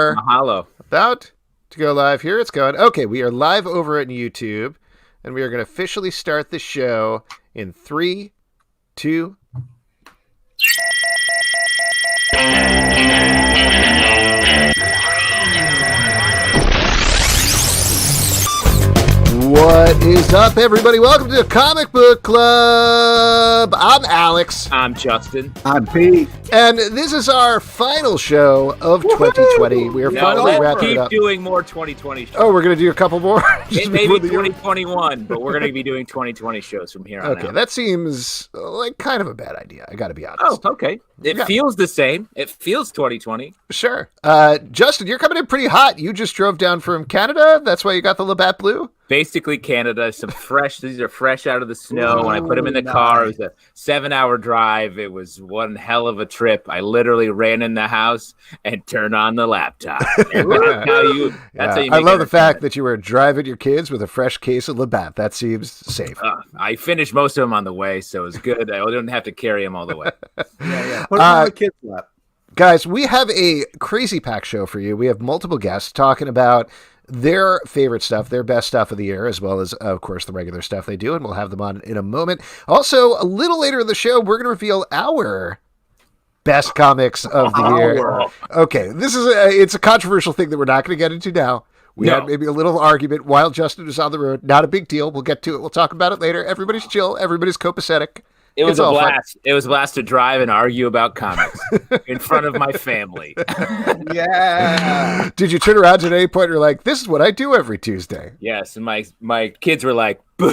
are Mahalo. about to go live. Here it's going. Okay, we are live over at YouTube, and we are going to officially start the show in 3, 2. What is up, everybody? Welcome to the Comic Book Club. I'm Alex. I'm Justin. I'm Pete. And this is our final show of 2020. We are finally wrapping it up. Keep doing more 2020 shows. Oh, we're going to do a couple more? It may be 2021, but we're going to be doing 2020 shows from here on out. Okay, that seems like kind of a bad idea. I got to be honest. Oh, okay. It feels the same. It feels 2020. Sure. Justin, you're coming in pretty hot. You just drove down from Canada. That's why you got the Labatt Blue? Basically, Canada. These are fresh out of the snow. When I put them in the car, it was a 7-hour drive. It was one hell of a trip. I literally ran in the house and turned on the laptop. That's how you I love the fact that you were driving your kids with a fresh case of Labatt. That seems safe. I finished most of them on the way, so it was good. I didn't have to carry them all the way. Yeah. Put them on the kids' lap. Guys, we have a crazy packed show for you. We have multiple guests talking about their favorite stuff, their best stuff of the year, as well as, of course, the regular stuff they do, and we'll have them on in a moment. Also, a little later in the show, we're going to reveal our best comics of the year. Okay, it's a controversial thing that we're not going to get into now. We had maybe a little argument while Justin was on the road. Not a big deal. We'll get to it. We'll talk about it later. Everybody's chill. Everybody's copacetic. It was a blast. It was a blast to drive and argue about comics in front of my family. Yeah. Did you turn around at any point and you're like, this is what I do every Tuesday? Yes, and my kids were like, boo.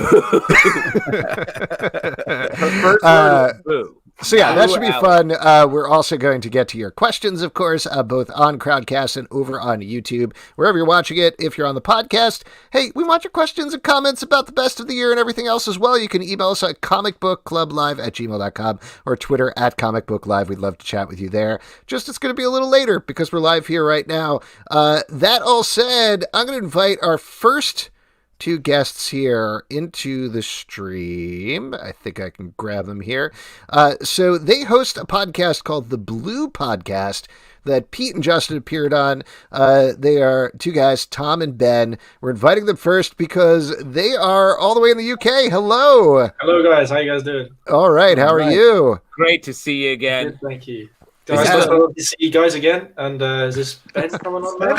First word, boo. So yeah, that should be fun. We're also going to get to your questions, of course, both on Crowdcast and over on YouTube, wherever you're watching it. If you're on the podcast, hey, we want your questions and comments about the best of the year and everything else as well. You can email us at comicbookclublive@gmail.com or Twitter @comicbooklive. We'd love to chat with you there. Just it's going to be a little later because we're live here right now. That all said, I'm going to invite our first 2 guests here into the stream. I think I can grab them here. So they host a podcast called The Blue Podcast that Pete and Justin appeared on. They are 2 guys, Tom and Ben. We're inviting them first because they are all the way in the UK. Hello. Hello, guys. How you guys doing? All right. How are you? Great to see you again. Good, thank you. Guys, I'd love to see you guys again. And is this Ben coming on now?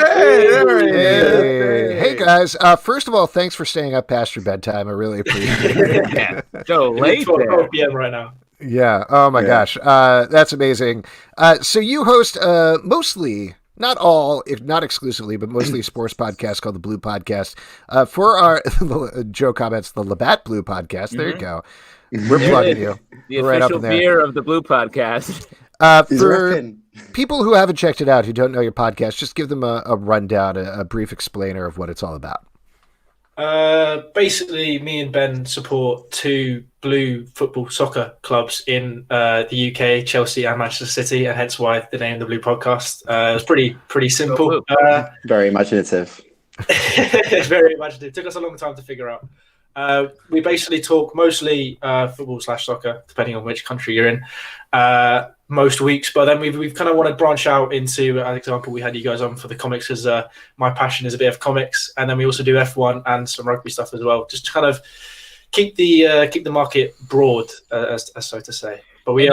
Hey, guys. First of all, thanks for staying up past your bedtime. I really appreciate it. Yeah. So late. 12 p.m. right now. Yeah. Oh, my gosh. That's amazing. So you host mostly, not all, if not exclusively, but mostly a sports podcast called The Blue Podcast. For our, Joe comments, the Labatt Blue Podcast. There you go. We're plugging you. The right official up in there. beer of The Blue Podcast. For people who haven't checked it out, who don't know your podcast, just give them a rundown, a brief explainer of what it's all about. Basically, me and Ben support 2 blue football soccer clubs in the UK, Chelsea and Manchester City, and hence why the name of the Blue Podcast. It was pretty simple. Very imaginative. Very imaginative. It took us a long time to figure out. We basically talk mostly football/soccer, depending on which country you're in, most weeks. But then we've kind of wanted to branch out into, as example, we had you guys on for the comics because my passion is a bit of comics, and then we also do F1 and some rugby stuff as well, just to kind of keep the market broad, as so to say. But you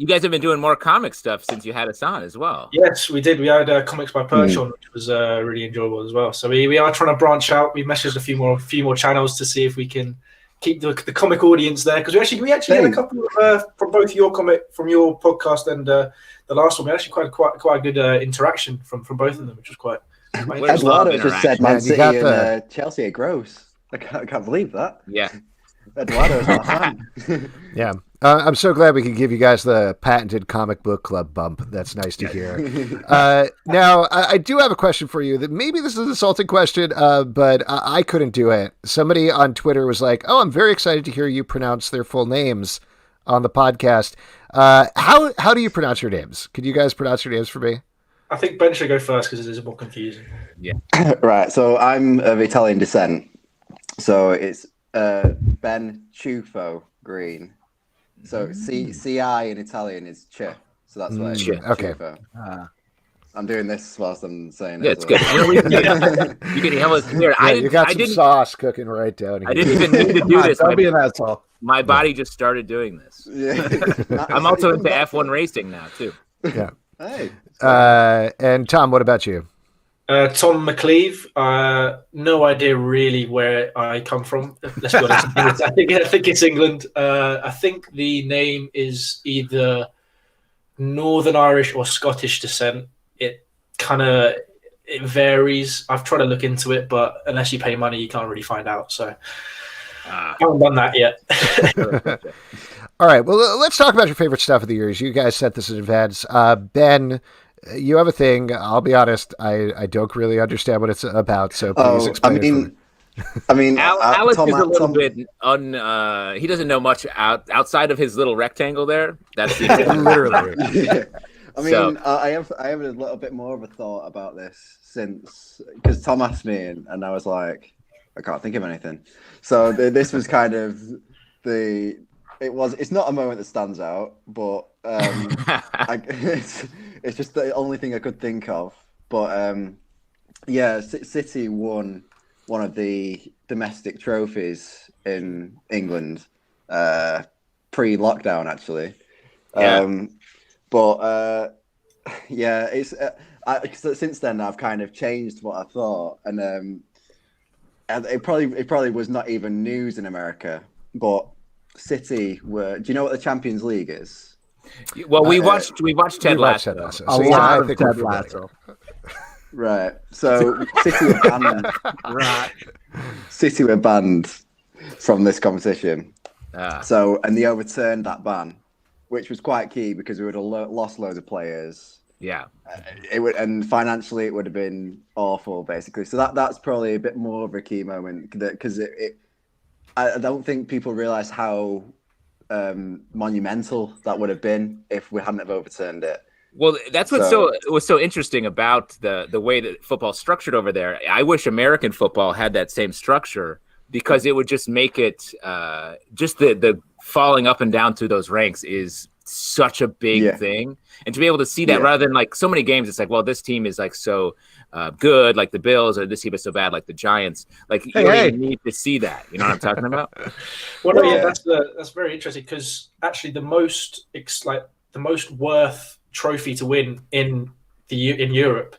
guys have been doing more comic stuff since you had us on as well. Yes, we did. We had Comics by Perch on, which was really enjoyable as well. So we are trying to branch out. We messaged a few more channels to see if we can keep the comic audience there, because we actually had a couple of from both your your podcast and the last one. We actually quite a good interaction from both of them, which was quite. Eduardo just said Man City and Chelsea are gross. I can't believe that. Yeah. Eduardo is not a fan. Yeah. I'm so glad we could give you guys the patented comic book club bump. That's nice to hear. Now, I do have a question for you. That maybe this is an insulting question, but I couldn't do it. Somebody on Twitter was like, "Oh, I'm very excited to hear you pronounce their full names on the podcast." How do you pronounce your names? Could you guys pronounce your names for me? I think Ben should go first because it is more confusing. Yeah. Right. So I'm of Italian descent. So it's Ben Ciufo Green. So CI in Italian is Che. So that's why. Okay. I'm doing this whilst I'm saying it. Yeah, it's good. You can have us here. You got some sauce cooking right down here. I didn't even need to do this. Don't be an asshole. My body just started doing this. Yeah. I'm also into F1 racing now too. Yeah. Hey. And Tom, what about you? Tom McClsve. No idea really where I come from. Let's be honest. I think it's England. I think the name is either Northern Irish or Scottish descent. It varies. I've tried to look into it, but unless you pay money, you can't really find out. So I haven't done that yet. All right. Well, let's talk about your favorite stuff of the years. You guys set this in advance. Ben, you have a thing. I'll be honest. I don't really understand what it's about. So please explain it for me. I mean, Alex is a little bit he doesn't know much outside of his little rectangle there. That's literally. Yeah. I mean, I have a little bit more of a thought about this since because Tom asked me and I was like, I can't think of anything. So this was kind of it's not a moment that stands out, but it's just the only thing I could think of. But City won one of the domestic trophies in England pre-lockdown, actually. It's since then I've kind of changed what I thought, and it probably was not even news in America, but City were. Do you know what the Champions League is? Well, we watched Ted Lasso. A lot of Ted Lasso. Right. So City were banned. Right. City were banned from this competition. And they overturned that ban, which was quite key because we would have lost loads of players. Yeah. And financially it would have been awful, basically. So that's probably a bit more of a key moment because I don't think people realize how monumental that would have been if we hadn't have overturned it. Well, that's what's was so interesting about the way that football's structured over there. I wish American football had that same structure because it would just make it just the falling up and down through those ranks is such a big thing. And to be able to see that rather than like so many games, it's like, well, this team is like so good, like the Bills, or this team is so bad, like the Giants. Like you don't even need to see that. You know what I'm talking about? That's very interesting because actually the most worth trophy to win in Europe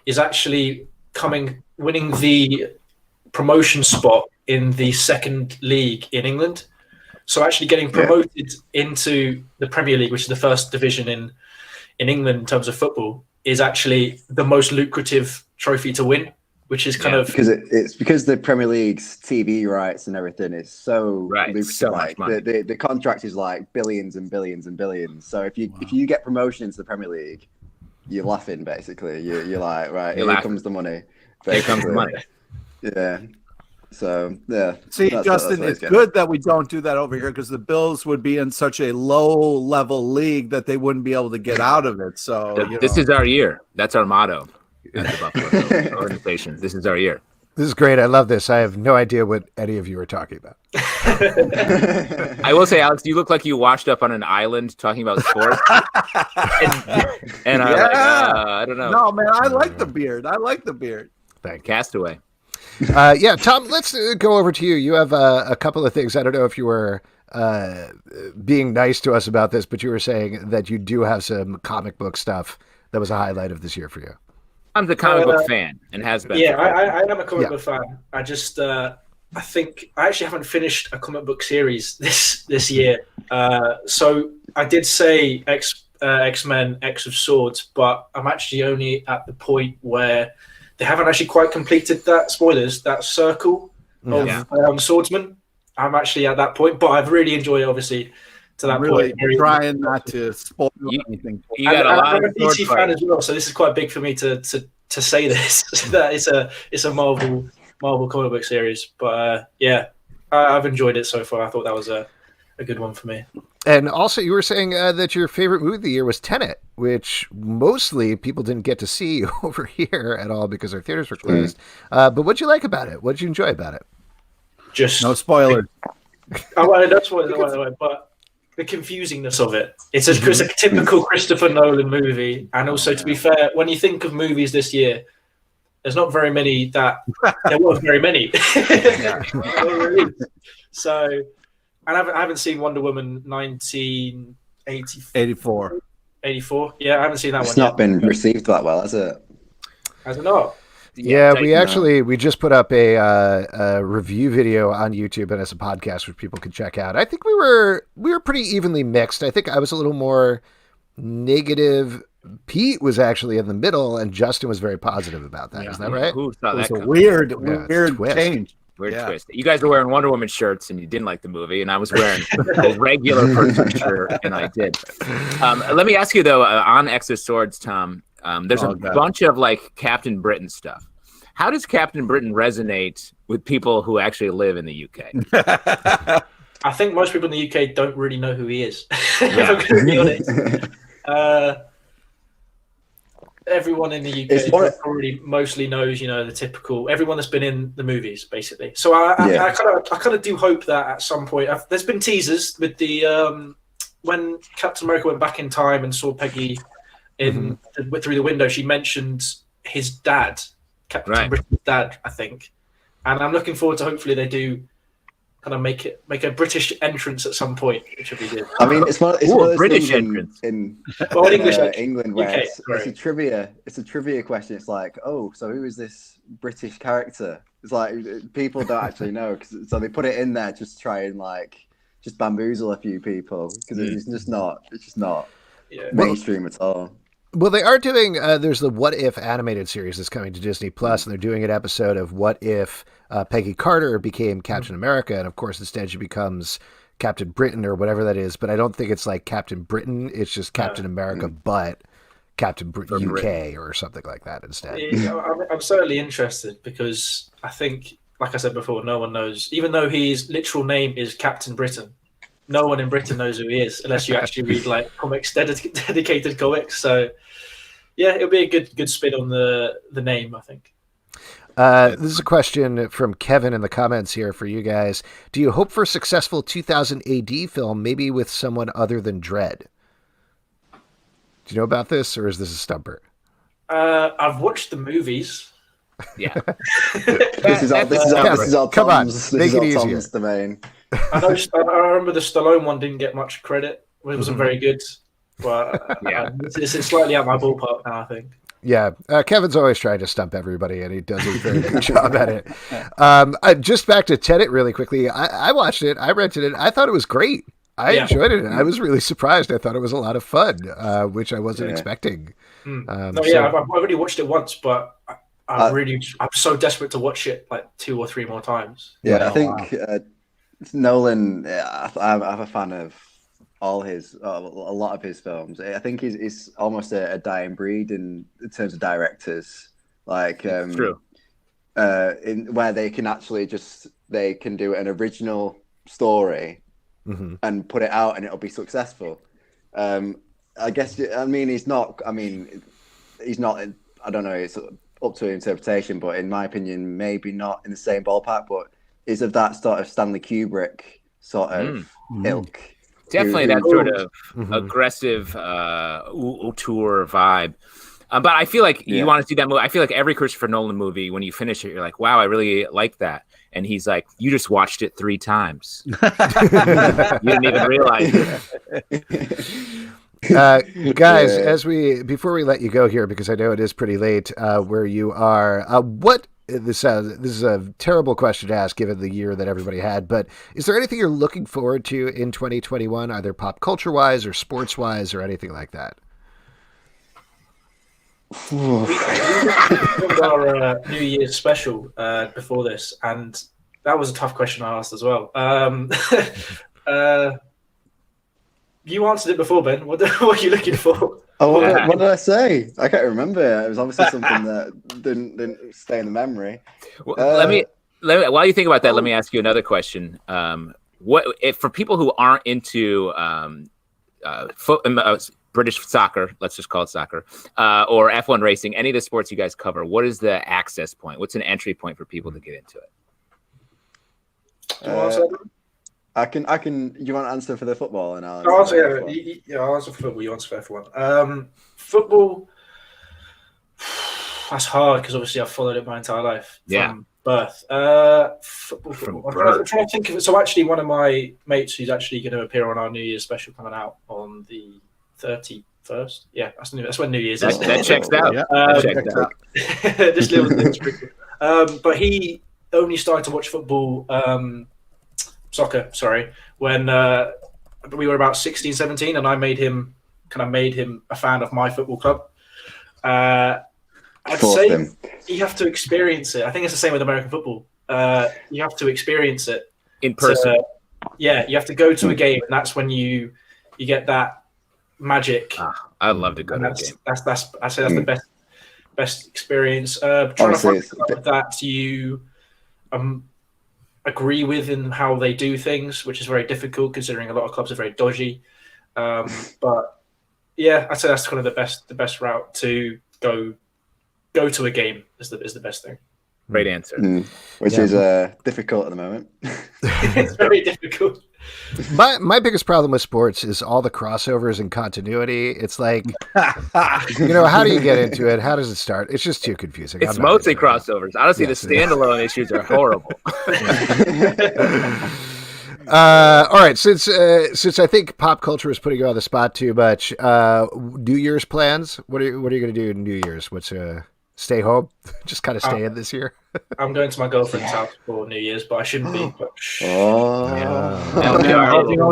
is actually winning the promotion spot in the second league in England. So actually getting promoted into the Premier League, which is the first division in England in terms of football, is actually the most lucrative trophy to win, which is kind of because it's because the Premier League's TV rights and everything is so lucrative. So much money. The contract is like billions and billions and billions. So if you get promotion into the Premier League, you're laughing basically. You're like, right, here comes the money. Basically. Here comes the money. Yeah. So See, Justin, it's good that we don't do that over here because the Bills would be in such a low-level league that they wouldn't be able to get out of it. So this is our year. That's our motto at the Buffalo organization. This is our year. This is great. I love this. I have no idea what any of you are talking about. I will say, Alex, you look like you washed up on an island talking about sports. and I don't know. No, man, I like the beard. Thank Castaway. Tom, let's go over to you. You have a couple of things. I don't know if you were being nice to us about this, but you were saying that you do have some comic book stuff that was a highlight of this year for you. I'm the comic book fan and has been. Yeah, I am a comic book fan. I just, I think I actually haven't finished a comic book series this year. So I did say X-Men, X of Swords, but I'm actually only at the point where they haven't actually quite completed that. Spoilers, that circle of swordsman. I'm actually at that point, but I've really enjoyed it, obviously, to that point. Trying not to spoil anything. You got I'm a DC fan as well, so this is quite big for me to say this. That it's a Marvel comic book series. But I've enjoyed it so far. I thought that was a good one for me. And also, you were saying that your favorite movie of the year was Tenet, which mostly people didn't get to see over here at all because our theaters were closed. But what'd you like about it? What'd you enjoy about it? Just no spoilers. That's what. But the confusingness of it. It's a typical Christopher Nolan movie, and also to be fair, when you think of movies this year, there's not very many that there weren't very many. So, and I haven't seen Wonder Woman 1984. 84. Yeah, I haven't seen that one. It's not been received that well, has it? Has it not? Yeah, we just put up a review video on YouTube and as a podcast which people can check out. I think we were pretty evenly mixed. I think I was a little more negative. Pete was actually in the middle, and Justin was very positive about that. Is that right? Who saw It was that a weird change. Weird twist. You guys were wearing Wonder Woman shirts and you didn't like the movie, and I was wearing a regular person shirt, and I did. Let me ask you though, on X of Swords, Tom. There's a bunch of like Captain Britain stuff. How does Captain Britain resonate with people who actually live in the UK? I think most people in the UK don't really know who he is. If I'm going to be honest. Everyone in the UK already mostly knows, the typical, everyone that's been in the movies, basically. So I kind of do hope that at some point, there's been teasers with the when Captain America went back in time and saw Peggy through the window. She mentioned his dad, Captain Britain's dad, I think, and I'm looking forward to hopefully they do kind of make a British entrance at some point, which would be good. I mean, it's one of those British entrance in England where it's a trivia question. It's like, oh, so who is this British character? It's like people don't actually know, so they put it in there just to try and just bamboozle a few people because it's just not mainstream at all. Well, they are doing, there's the What If animated series that's coming to Disney Plus, and they're doing an episode of what if Peggy Carter became Captain America, and of course instead she becomes Captain Britain or whatever that is, but I don't think it's like Captain Britain, it's just Captain America, but Captain UK or something like that instead. I'm certainly interested because I think, like I said before, no one knows, even though his literal name is Captain Britain, no one in Britain knows who he is unless you actually read like comics, dedicated comics. So yeah, it'll be a good spin on the name, I think. This is a question from Kevin in the comments here for you guys. Do you hope for a successful 2000 AD film, maybe with someone other than Dredd? Do you know about this, or is this a stumper? I've watched the movies. Yeah. This is all Come on, make it easier. Tom's domain. I remember the Stallone one didn't get much credit. It wasn't very good. But it's slightly out my ballpark now, I think. Yeah, Kevin's always trying to stump everybody, and he does a very good job at it. Just back to Tenet really quickly. I watched it. I rented it. I thought it was great. I enjoyed it. I was really surprised. I thought it was a lot of fun, which I wasn't expecting. I've already watched it once, but I'm so desperate to watch it like 2 or 3 more times. Yeah, I think Nolan. I'm a fan of all his, a lot of his films. I think he's almost a dying breed in terms of directors. Like, true. In where they can actually they can do an original story and put it out, and it'll be successful. I guess. I mean, he's not. I don't know. It's up to interpretation, but in my opinion, maybe not in the same ballpark, but is of that sort of Stanley Kubrick sort of ilk. Definitely that sort of aggressive auteur vibe. But I feel like you want to see that movie. I feel like every Christopher Nolan movie, when you finish it, you're like, wow, I really like that. And he's like, you just watched it 3 times. You didn't even realize it. Guys, before we let you go here, because I know it is pretty late where you are, this is a terrible question to ask given the year that everybody had, but is there anything you're looking forward to in 2021, either pop culture wise or sports wise or anything like that? We filmed our New Year's special before this, and that was a tough question I asked as well. You answered it before, Ben. What are you looking for? Oh, what did I say? I can't remember. It was obviously something that didn't stay in the memory. Well, let me while you think about that, let me ask you another question. For people who aren't into British soccer, let's just call it soccer, or F1 racing, any of the sports you guys cover, what is the access point? What's an entry point for people to get into it? I can. You want to answer for the football, and I'll answer I'll answer for football. You answer for one. Football. That's hard because obviously I've followed it my entire life from birth. Football. I'm trying to think of it. So actually, one of my mates who's actually going to appear on our New Year's special coming out on the 31st. Yeah, that's when New Year's is. That checks out. Just little things. But he only started to watch football, soccer. Sorry, when we were about 16, 17, and I made him a fan of my football club. I'd say you have to experience it. I think it's the same with American football. You have to experience it in person. You have to go to a game, and that's when you get that magic. I'd love to go to a game. I'd say that's the best experience. Trying to find a club that you agree with in how they do things, which is very difficult considering a lot of clubs are very dodgy. But yeah, I'd say that's kind of the best route to go to a game is the best thing. Great answer. Which is difficult at the moment. It's very difficult. My biggest problem with sports is all the crossovers and continuity. It's like, how do you get into it? How does it start? It's just too confusing. It's mostly crossovers. Honestly, the standalone issues are horrible. All right, since I think pop culture is putting you on the spot too much, New Year's plans. What are you going to do in New Year's? What's stay home? Just kind of stay in this year. I'm going to my girlfriend's house for New Year's, but I shouldn't be. But don't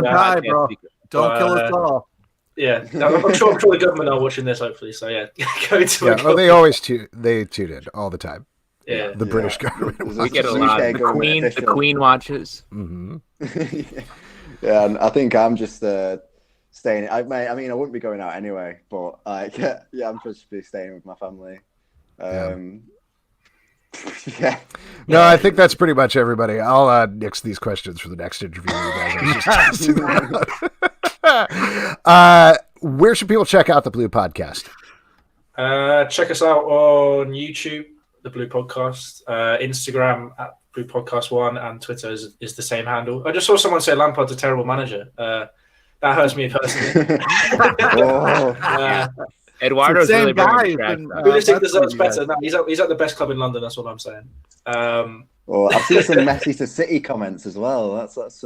die, bro. Don't kill us all. Yeah, I'm sure the government are watching this, hopefully. So yeah, go to. They always tune in all the time. Yeah, the British government. We get a lot. The Queen watches. Mm-hmm. Yeah, and I think I'm just staying. I wouldn't be going out anyway, but I'm supposed to be staying with my family. Yeah. No, I think that's pretty much everybody. I'll nix these questions for the next interview. You guys. Where should people check out the Blue Podcast? Check us out on YouTube, the Blue Podcast, Instagram at Blue Podcast 1, and Twitter is the same handle. I just saw someone say Lampard's a terrible manager. That hurts me personally. Eduardo's really guy. Pulisic deserves better. No, he's at the best club in London. That's what I'm saying. I've seen some Messi to City comments as well. That's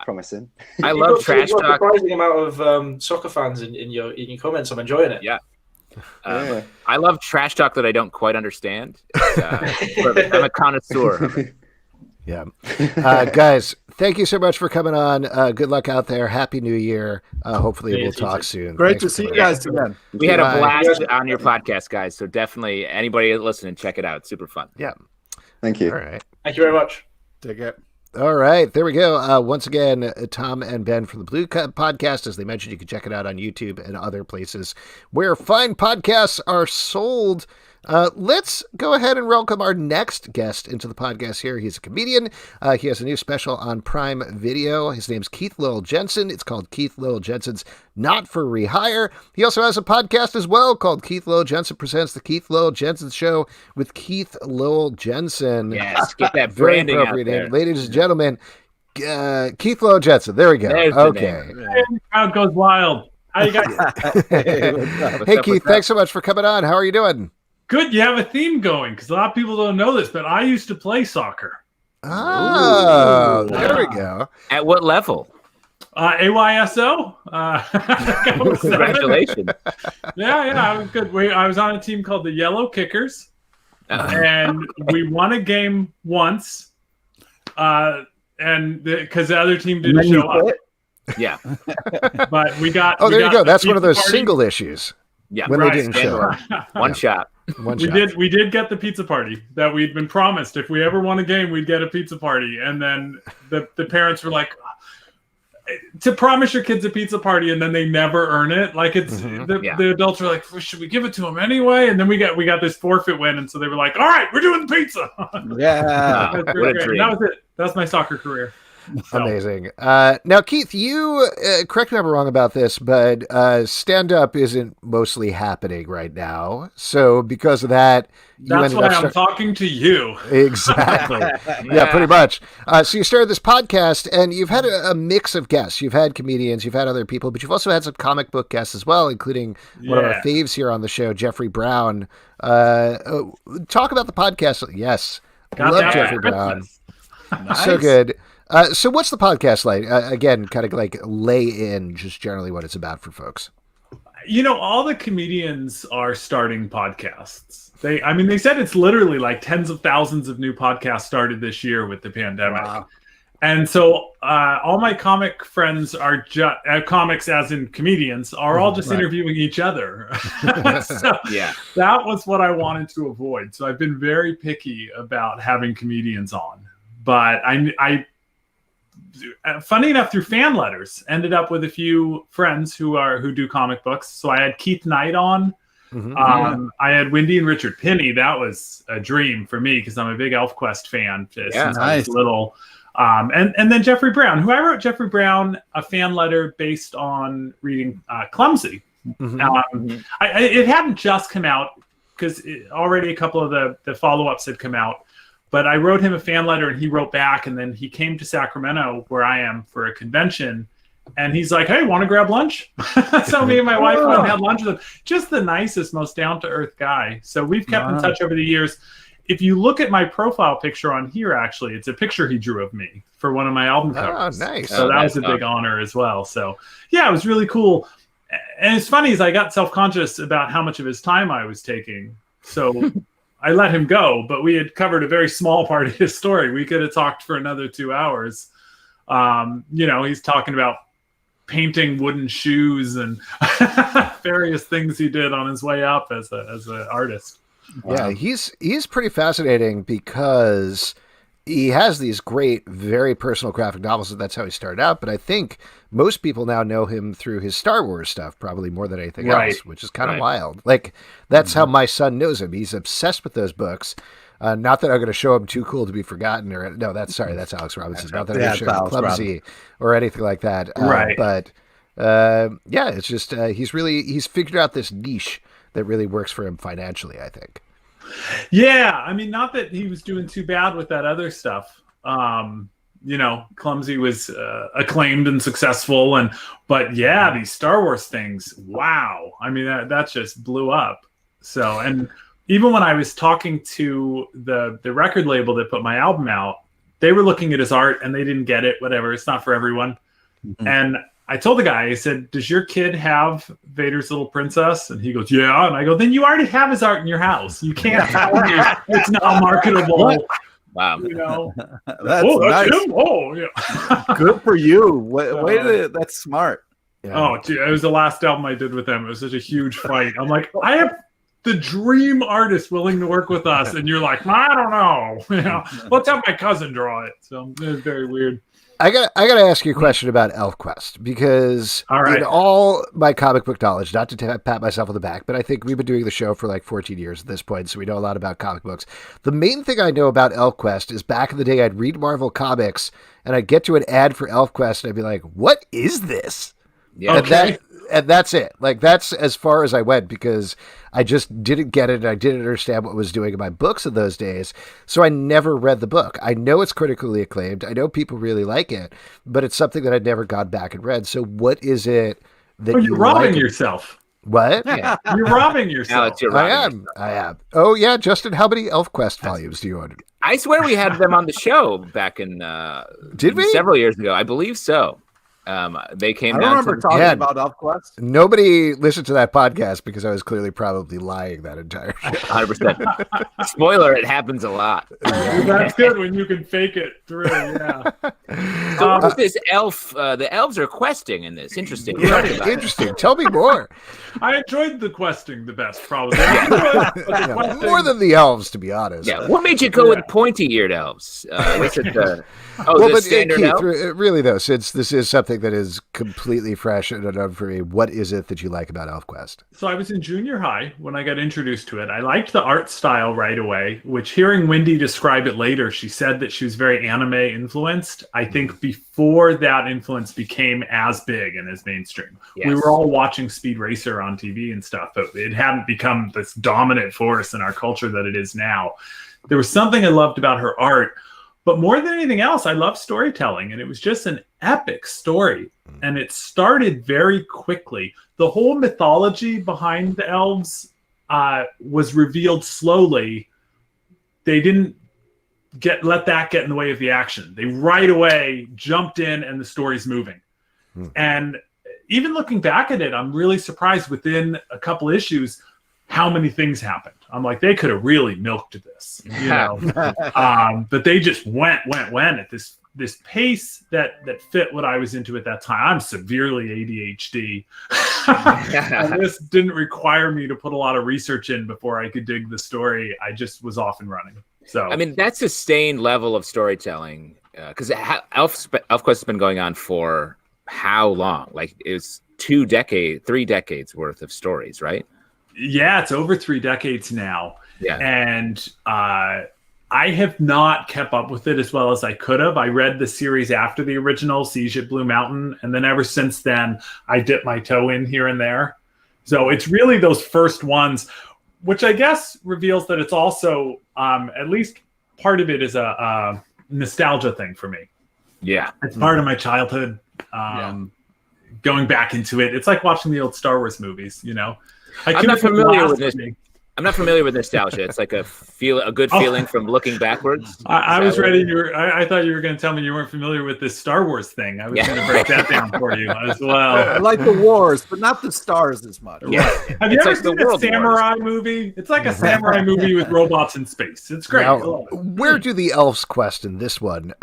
promising. I love trash talk. Surprising amount of soccer fans in your comments. I'm enjoying it. Yeah. I love trash talk that I don't quite understand. But I'm a connoisseur of it. Yeah. Guys, thank you so much for coming on. Good luck out there. Happy New Year. Hopefully we'll talk soon. Great to see you guys again. We had a blast on your podcast, guys. So definitely anybody listening, check it out. It's super fun. Yeah. Thank you. All right. Thank you very much. Take care. All right, there we go. Once again, Tom and Ben from the Blue Podcast. As they mentioned, you can check it out on YouTube and other places where fine podcasts are sold. Let's go ahead and welcome our next guest into the podcast here. He's a comedian. He has a new special on Prime Video. His name's Keith Lowell Jensen. It's called Keith Lowell Jensen's Not for Rehire. He also has a podcast as well called Keith Lowell Jensen Presents the Keith Lowell Jensen Show with Keith Lowell Jensen. Yes, get that branding out there. Name. Ladies and gentlemen, Keith Lowell Jensen. There we go. Okay. The crowd goes wild. How you guys? Hey, Keith, thanks so much for coming on. How are you doing? Good. You have a theme going because a lot of people don't know this, but I used to play soccer. Oh, there we go. At what level? AYSO. Congratulations. Yeah, I was good. I was on a team called the Yellow Kickers, and we won a game once, and because the other team didn't show up. Yeah, but we got. Oh, there you go. That's one of those single issues. Yeah, when they didn't show up. One shot. We did get the pizza party that we'd been promised. If we ever won a game, we'd get a pizza party. And then the parents were like, to promise your kids a pizza party and then they never earn it. Like it's the adults were like, should we give it to them anyway? And then we got this forfeit win, and so they were like, all right, we're doing the pizza. Yeah, That was it. That was my soccer career. Amazing. Now, Keith, you, correct me if I'm wrong about this, but stand-up isn't mostly happening right now. So because of that, that's why I'm talking to you. Exactly. Yeah, pretty much. So you started this podcast, and you've had a mix of guests. You've had comedians, you've had other people, but you've also had some comic book guests as well, including one of our faves here on the show, Jeffrey Brown. Talk about the podcast. Yes. Love Jeffrey Brown. Nice. So good. So what's the podcast like? Again, kind of like lay in just generally what it's about for folks. All the comedians are starting podcasts. They said it's literally like tens of thousands of new podcasts started this year with the pandemic. Wow. And so all my comic friends are comics, as in comedians, are all just interviewing each other. So that was what I wanted to avoid. So I've been very picky about having comedians on. But I funny enough, through fan letters, ended up with a few friends who do comic books. So I had Keith Knight on. Mm-hmm. I had Wendy and Richard Pinney. That was a dream for me because I'm a big ElfQuest fan since I was little. And then Jeffrey Brown, who I wrote Jeffrey Brown a fan letter based on reading Clumsy. Mm-hmm. It hadn't just come out because already a couple of the follow-ups had come out. But I wrote him a fan letter and he wrote back, and then he came to Sacramento where I am for a convention. And he's like, hey, want to grab lunch? So me and my wife went and had lunch with him. Just the nicest, most down-to-earth guy. So we've kept in touch over the years. If you look at my profile picture on here, actually, it's a picture he drew of me for one of my album covers. Oh, nice. So that was a big honor as well. So, yeah, it was really cool. And it's funny is I got self-conscious about how much of his time I was taking. So I let him go, but we had covered a very small part of his story. We could have talked for another 2 hours. He's talking about painting wooden shoes and various things he did on his way up as an artist. Yeah, he's pretty fascinating because he has these great, very personal graphic novels, and that's how he started out. But I think most people now know him through his Star Wars stuff, probably more than anything else, which is kind of wild. Like, that's how my son knows him. He's obsessed with those books. Not that I'm going to show him Too Cool to Be Forgotten, or that's Alex Robinson. Not that I'm going to show him Clumsy or anything like that. But it's just he's figured out this niche that really works for him financially, I think. Yeah, not that he was doing too bad with that other stuff. Clumsy was acclaimed and successful, but these Star Wars things, wow. That just blew up. So, and even when I was talking to the record label that put my album out, they were looking at his art and they didn't get it, whatever. It's not for everyone. Mm-hmm. And I told the guy, I said, does your kid have Vader's Little Princess? And he goes, yeah. And I go, then you already have his art in your house. You can't tell me it's not marketable. Wow. That's nice. Him? Oh, yeah. Good for you. That's smart. Yeah. Oh, gee, it was the last album I did with them. It was such a huge fight. I'm like, I have the dream artist willing to work with us. And you're like, I don't know. Let's have my cousin draw it. So it was very weird. I gotta ask you a question about ElfQuest, because in all my comic book knowledge, not to pat myself on the back, but I think we've been doing the show for like 14 years at this point, so we know a lot about comic books. The main thing I know about ElfQuest is back in the day I'd read Marvel Comics and I'd get to an ad for ElfQuest and I'd be like, what is this? Yeah. Okay. And that's it. Like, that's as far as I went because I just didn't get it. And I didn't understand what was doing in my books in those days. So I never read the book. I know it's critically acclaimed. I know people really like it, but it's something that I'd never gone back and read. So what is it that you're robbing yourself? What? Yeah. You're robbing yourself. I am. Oh, yeah. Justin, how many ElfQuest volumes do you own? I swear we had them on the show back in Did we? Several years ago. I believe so. They came down. I remember talking about ElfQuest. Nobody listened to that podcast because I was clearly probably lying that entire show. 100%. Spoiler, it happens a lot. That's good when you can fake it through. Yeah. So what is this elf? The elves are questing in this. Interesting. Yeah, interesting. Tell me more. I enjoyed the questing the best, probably. More than the elves, to be honest. Yeah. What made you go with pointy-eared elves? Was it the standard elf? Really though, since this is something something that is completely fresh and unknown for me, what is it that you like about ElfQuest? So I was in junior high when I got introduced to it. I liked the art style right away, which hearing Wendy describe it later, she said that she was very anime influenced. I think before that influence became as big and as mainstream. Yes. We were all watching Speed Racer on TV and stuff, but it hadn't become this dominant force in our culture that it is now. There was something I loved about her art. But more than anything else, I love storytelling, and it was just an epic story. And it started very quickly. The whole mythology behind the elves was revealed slowly. They didn't let that get in the way of the action. They right away jumped in, and the story's moving. And even looking back at it, I'm really surprised within a couple issues how many things happened. I'm like, they could have really milked this, you know. But they just went at this pace that fit what I was into at that time. I'm severely ADHD. And this didn't require me to put a lot of research in before I could dig the story. I just was off and running. So I mean, that sustained level of storytelling, because ElfQuest has been going on for how long? Like it was 3 decades worth of stories, right? Yeah, it's over 3 decades now. Yeah. And I have not kept up with it as well as I could have. I read the series after the original, Siege at Blue Mountain. And then ever since then, I dipped my toe in here and there. So it's really those first ones, which I guess reveals that it's also, at least part of it is a nostalgia thing for me. Yeah. It's part of my childhood. Going back into it. It's like watching the old Star Wars movies, you know? I'm not familiar with this. I'm not familiar with nostalgia. It's like a good feeling from looking backwards. I was ready. I thought you were going to tell me you weren't familiar with this Star Wars thing. I was going to break that down for you as well. I like the wars, but not the stars as much. Yeah. Have you ever seen a samurai movie? It's like a samurai movie with robots in space. It's great. Now, where do the elves quest in this one?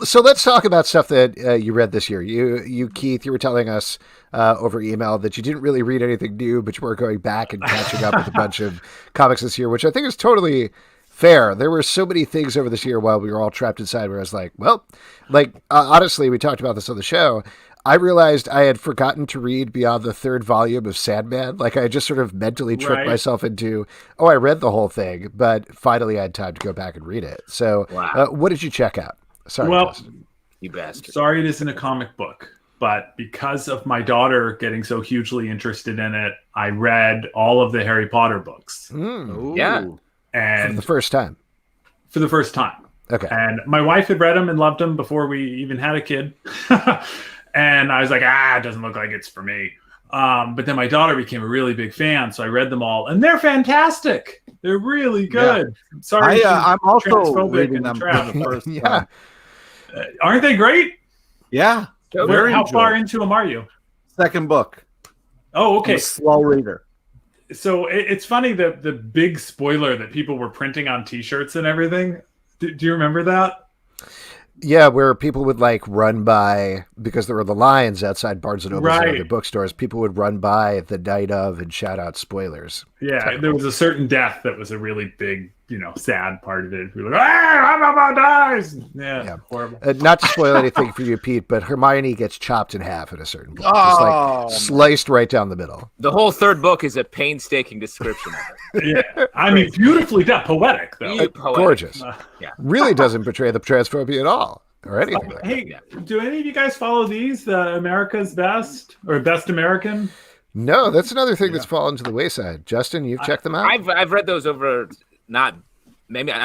So let's talk about stuff that you read this year. You Keith, you were telling us over email that you didn't really read anything new, but you were going back and catching up with a bunch of comics this year, which I think is totally fair. There were so many things over this year while we were all trapped inside where I was like, well, honestly, we talked about this on the show. I realized I had forgotten to read beyond the 3rd volume of Sandman. Like I just sort of mentally tricked myself into, I read the whole thing, but finally I had time to go back and read it. So what did you check out? Sorry. Well, you bastard. Sorry it isn't a comic book. But because of my daughter getting so hugely interested in it, I read all of the Harry Potter books. Yeah. And for the first time. Okay. And my wife had read them and loved them before we even had a kid. And I was like, it doesn't look like it's for me. But then my daughter became a really big fan, so I read them all. And they're fantastic. They're really good. Yeah. Sorry, I'm also reading them for the first time. Aren't they great? Yeah. How far into them are you? 2nd book. Oh, okay. I'm a slow reader. So it's funny that the big spoiler that people were printing on T-shirts and everything. Do you remember that? Yeah, where people would run by, because there were the lines outside Barnes and Noble and other bookstores, people would run by the night of and shout out spoilers. Yeah, there was a certain death that was a really big, sad part of it. We were like, Mama dies! Yeah. Horrible. Not to spoil anything for you, Pete, but Hermione gets chopped in half at a certain point. Just sliced right down the middle. The whole 3rd book is a painstaking description of it. Yeah. I mean, beautifully done. Poetic, though. Gorgeous. Really doesn't betray the transphobia at all. Or anything. Hey, do any of you guys follow these? America's Best or Best American? No, that's another thing that's fallen to the wayside. Justin, you've checked them out? I've read those over. I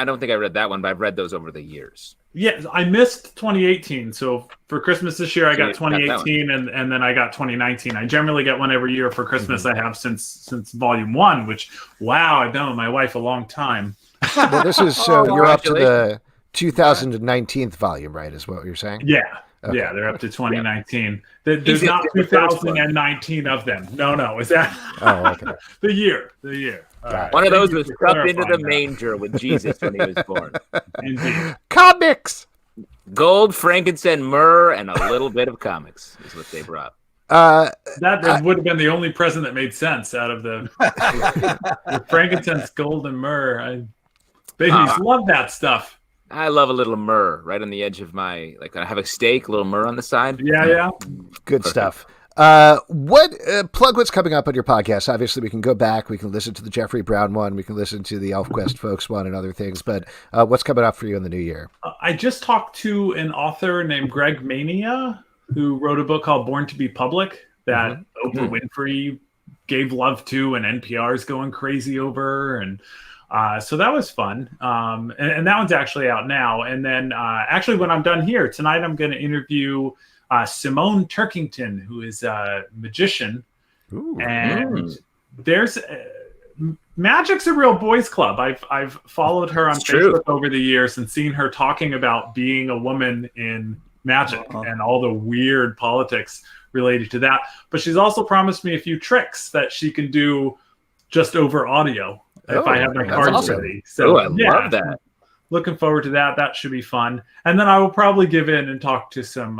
don't think I read that one, but I've read those over the years. Yeah, I missed 2018. So for Christmas this year, I got 2018, and then I got 2019. I generally get one every year for Christmas. I have since volume 1, which I've been with my wife a long time. Well, this is you're up to the 2019th volume, right? Is what you're saying? Yeah. Okay. Yeah, they're up to 2019. There's not 2019 of them. No. Is that okay. the year? Right. One of those was stuffed into the manger with Jesus when he was born. Indeed. Comics! Gold, frankincense, myrrh, and a little bit of comics is what they brought. That would have been the only present that made sense out of the frankincense, gold, and myrrh. Babies love that stuff. I love a little myrrh right on the edge of my, like, I have a steak, a little myrrh on the side. Yeah. Good stuff. What plug what's coming up on your podcast? Obviously, we can go back. We can listen to the Jeffrey Brown one. We can listen to the ElfQuest folks one and other things. But what's coming up for you in the new year? I just talked to an author named Greg Mania, who wrote a book called Born to be Public that Oprah Winfrey gave love to, and NPR is going crazy over. And so that was fun. And that one's actually out now. And then actually, when I'm done here tonight, I'm going to interview Simone Turkington, who is a magician. Ooh, and there's magic's a real boys club. I've followed her on Facebook over the years and seen her talking about being a woman in magic and all the weird politics related to that. But she's also promised me a few tricks that she can do just over audio if I have my cards ready. So I love that. Looking forward to that. That should be fun. And then I will probably give in and talk to some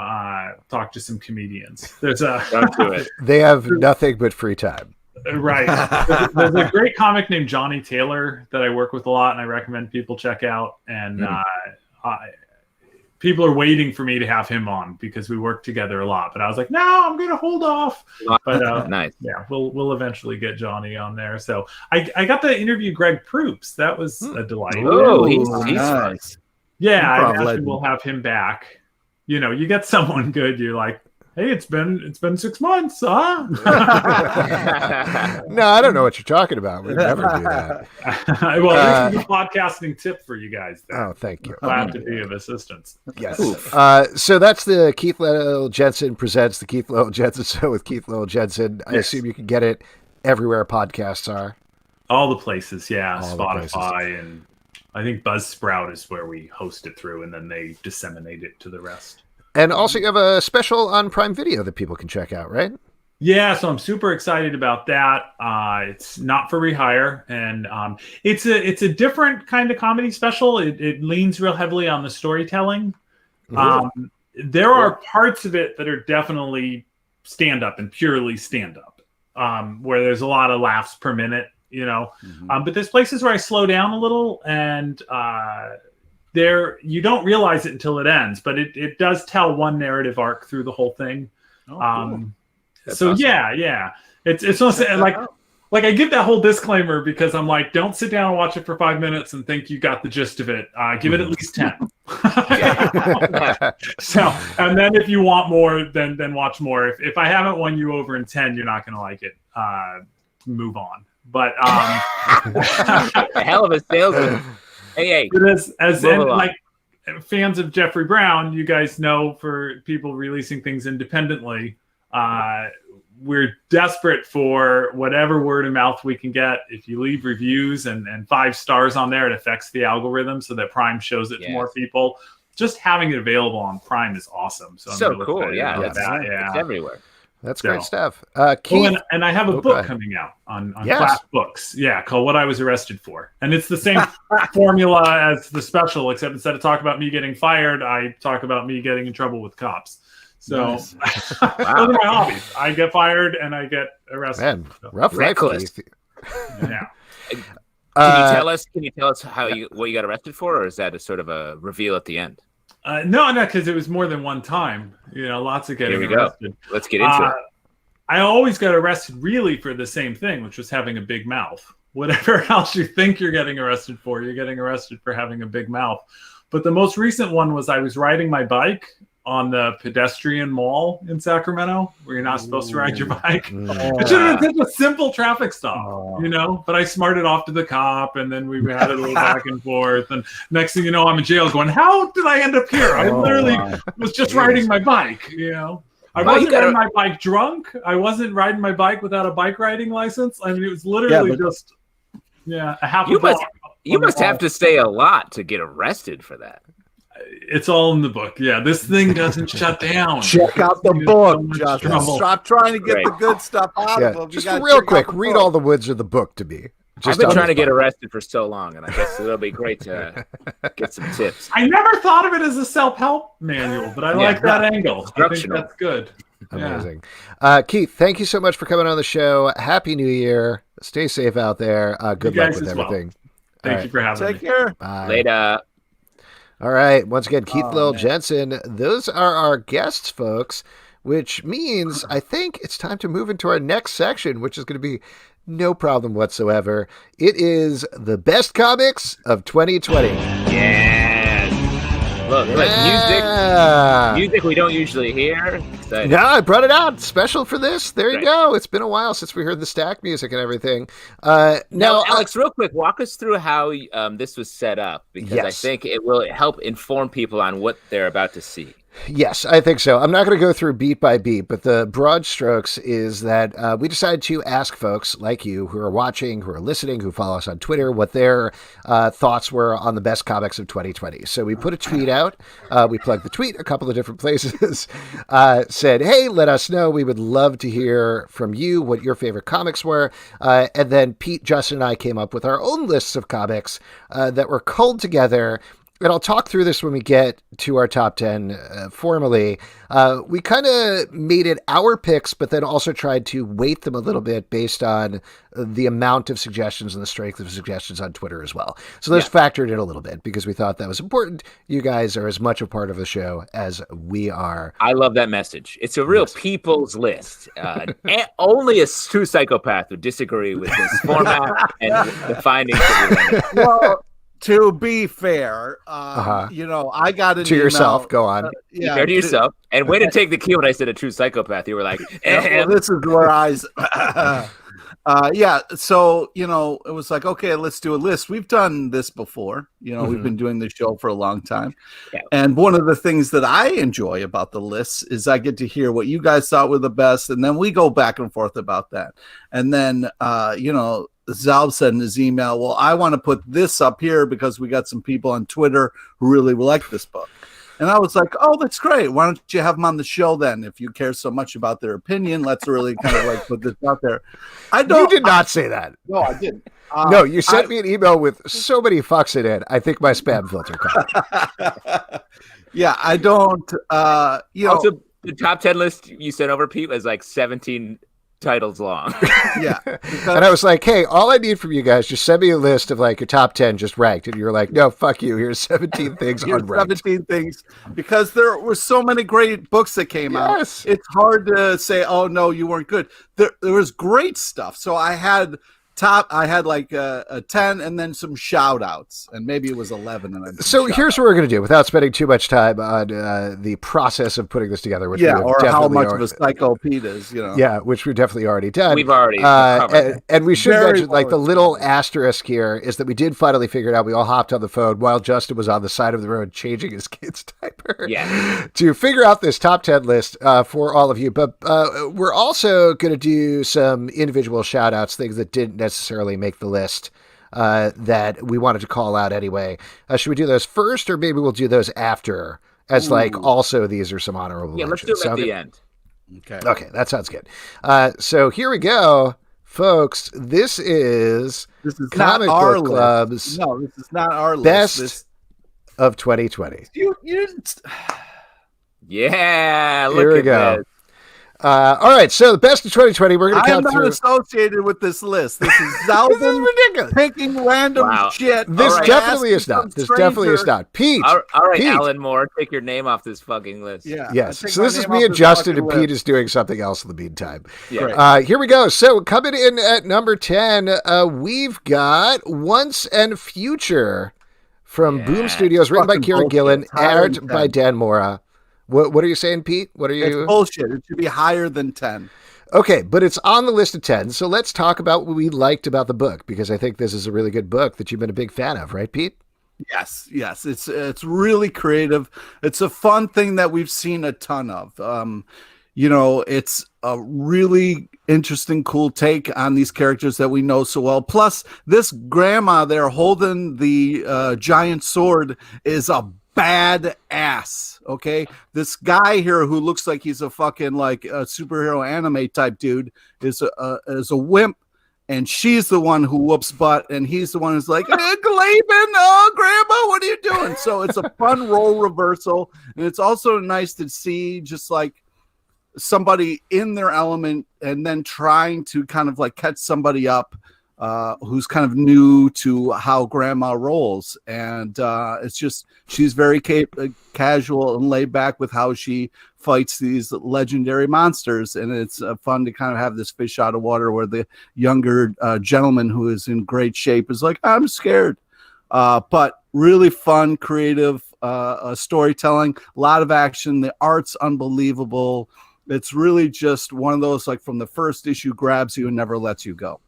comedians. There's they have nothing but free time. Right. There's a great comic named Johnny Taylor that I work with a lot, and I recommend people check out. And people are waiting for me to have him on because we work together a lot. But I was like, no, I'm going to hold off. But nice. Yeah, we'll eventually get Johnny on there. So I got to interview Greg Proops. That was a delight. Oh, he's nice. Yeah, I imagine we'll have him back. You know, you get someone good, you're like, hey, it's been 6 months, huh? No, I don't know what you're talking about. We never do that. Well, this is a podcasting tip for you guys. Oh, thank you. Glad to be of assistance. Yes. So that's the Keith Lowell Jensen presents the Keith Lowell Jensen Show with Keith Lowell Jensen. I assume you can get it everywhere podcasts are. All the places, yeah. All Spotify, and I think Buzzsprout is where we host it through, and then they disseminate it to the rest. And also you have a special on Prime Video that people can check out, right? Yeah, so I'm super excited about that. It's not for rehire, and it's a different kind of comedy special. It leans real heavily on the storytelling. There are parts of it that are definitely stand-up and purely stand-up, where there's a lot of laughs per minute, you know. But there's places where I slow down a little, and there you don't realize it until it ends, but it does tell one narrative arc through the whole thing. Cool. So awesome. Yeah it's almost like I give that whole disclaimer because I'm like, don't sit down and watch it for 5 minutes and think you got the gist of it. Give it at least 10. So, and then if you want more, then watch more. If I haven't won you over in 10, you're not going to like it. Move on. But a hell of a salesman. Hey. It is, like fans of Jeffrey Brown, you guys know, for people releasing things independently, we're desperate for whatever word of mouth we can get. If you leave reviews and 5 stars on there, it affects the algorithm so that Prime shows it to more people. Just having it available on Prime is awesome. So I'm really cool. Yeah, it's everywhere. That's great stuff. Keith, and I have a book coming out on Class Books. Yeah, called What I Was Arrested For. And it's the same formula as the special, except instead of talking about me getting fired, I talk about me getting in trouble with cops. So those are my hobbies. I get fired and I get arrested. Man, rough life, Keith. Yeah. Can you tell us what you got arrested for, or is that a sort of a reveal at the end? No, because it was more than one time. You know, lots of getting arrested. Let's get into it. I always got arrested really for the same thing, which was having a big mouth. Whatever else you think you're getting arrested for, you're getting arrested for having a big mouth. But the most recent one was I was riding my bike on the pedestrian mall in Sacramento, where you're not supposed to ride your bike. It should have been such a simple traffic stop, you know? But I smarted off to the cop, and then we had a little back and forth. And next thing you know, I'm in jail going, how did I end up here? I literally was just riding my bike, you know? I wasn't riding my bike drunk. I wasn't riding my bike without a bike riding license. I mean, it was literally a half a block. You must have to say a lot to get arrested for that. It's all in the book. Yeah, this thing doesn't shut down. Check out the book, Justin. Stop trying to get the good stuff out of them. Just real quick, read all the words of the book to me. I've been trying to get arrested for so long, and I guess it'll be great to get some tips. I never thought of it as a self-help manual, but I like that angle. I think that's good. Amazing. Keith, thank you so much for coming on the show. Happy New Year. Stay safe out there. Good luck with everything. Thank you for having me. Take care. Bye. Later. All right. Once again, Keith Lowell Jensen. Those are our guests, folks, which means I think it's time to move into our next section, which is going to be no problem whatsoever. It is the best comics of 2020. Yes. Look, music we don't usually hear. Exciting. No, I brought it out special for this. There you go. It's been a while since we heard the stack music and everything. Now, Alex, real quick, walk us through how this was set up, because I think it will help inform people on what they're about to see. Yes, I think so. I'm not going to go through beat by beat, but the broad strokes is that we decided to ask folks like you who are watching, who are listening, who follow us on Twitter, what their thoughts were on the best comics of 2020. So we put a tweet out. We plugged the tweet a couple of different places, said, hey, let us know. We would love to hear from you what your favorite comics were. And then Pete, Justin, and I came up with our own lists of comics that were culled together. And I'll talk through this when we get to our top 10 formally. We kind of made it our picks, but then also tried to weight them a little bit based on the amount of suggestions and the strength of suggestions on Twitter as well. So those factored in a little bit because we thought that was important. You guys are as much a part of the show as we are. I love that message. It's a real people's list. Only a true psychopath would disagree with this format and the findings that we made. Well, to be fair, I got an to email, yourself. Go on. Fair to yourself. And way to take the cue when I said a true psychopath. You were like, well, this is where So, it was like, okay, let's do a list. We've done this before. We've been doing this show for a long time. Yeah. And one of the things that I enjoy about the lists is I get to hear what you guys thought were the best. And then we go back and forth about that. And then, Zal said in his email, well, I want to put this up here because we got some people on Twitter who really like this book. And I was like, oh, that's great. Why don't you have them on the show then? If you care so much about their opinion, let's really kind of like put this out there. You did not say that. No, I didn't. No, you sent me an email with so many fucks in it. I think my spam filter caught. Yeah, I don't. Also, the top 10 list you sent over, Pete, was like 17 titles long. Yeah. And I was like, hey, all I need from you guys, just send me a list of like your top 10 just ranked. And you were like, no, fuck you. Here's 17 things unranked. 17 things, because there were so many great books that came out. It's hard to say, oh, no, you weren't good. There was great stuff. So I had like a 10 and then some shout outs, and maybe it was 11. So here's what we're going to do without spending too much time on the process of putting this together, which or how much of a psycho Pete is, Yeah, which we've definitely already done. We've already covered. And we should mention, like, the little asterisk here is that we did finally figure it out. We all hopped on the phone while Justin was on the side of the road changing his kid's diaper to figure out this top 10 list for all of you. But we're also going to do some individual shout outs, things that didn't necessarily make the list that we wanted to call out anyway. Should we do those first, or maybe we'll do those after as like also these are some honorable mentions? Let's do them at the end. Okay, that sounds good. So here we go, folks. This is Comic Book Club's no, this is not our best list. Of 2020. Yeah, here we go. This. All right, so the best of 2020, we're going to count through. I'm not associated with this list. This is Zalvin ridiculous. Picking random shit. This definitely is not. This definitely is not. Pete. All right, Pete. Alan Moore, take your name off this fucking list. Yeah. Yes. So this is me and Justin, and Pete is doing something else in the meantime. Yeah. Here we go. So coming in at number 10, we've got Once and Future from Boom Studios, written by Kieron Gillen, art by Dan Mora. What are you saying, Pete? What are you? It's bullshit. It should be higher than 10. Okay, but it's on the list of 10. So let's talk about what we liked about the book, because I think this is a really good book that you've been a big fan of, right, Pete? Yes. It's really creative. It's a fun thing that we've seen a ton of. It's a really interesting, cool take on these characters that we know so well. Plus, this grandma there holding the giant sword is a badass. Okay, this guy here who looks like he's a fucking like a superhero anime type dude is a wimp, and she's the one who whoops butt, and he's the one who's like, hey, Glaben, oh grandma, what are you doing? So it's a fun role reversal, and it's also nice to see just like somebody in their element and then trying to kind of like catch somebody up who's kind of new to how grandma rolls. And it's just, she's very casual and laid back with how she fights these legendary monsters. And it's fun to kind of have this fish out of water where the younger gentleman who is in great shape is like, I'm scared. But really fun, creative storytelling, a lot of action. The art's unbelievable. It's really just one of those, like, from the first issue, grabs you and never lets you go.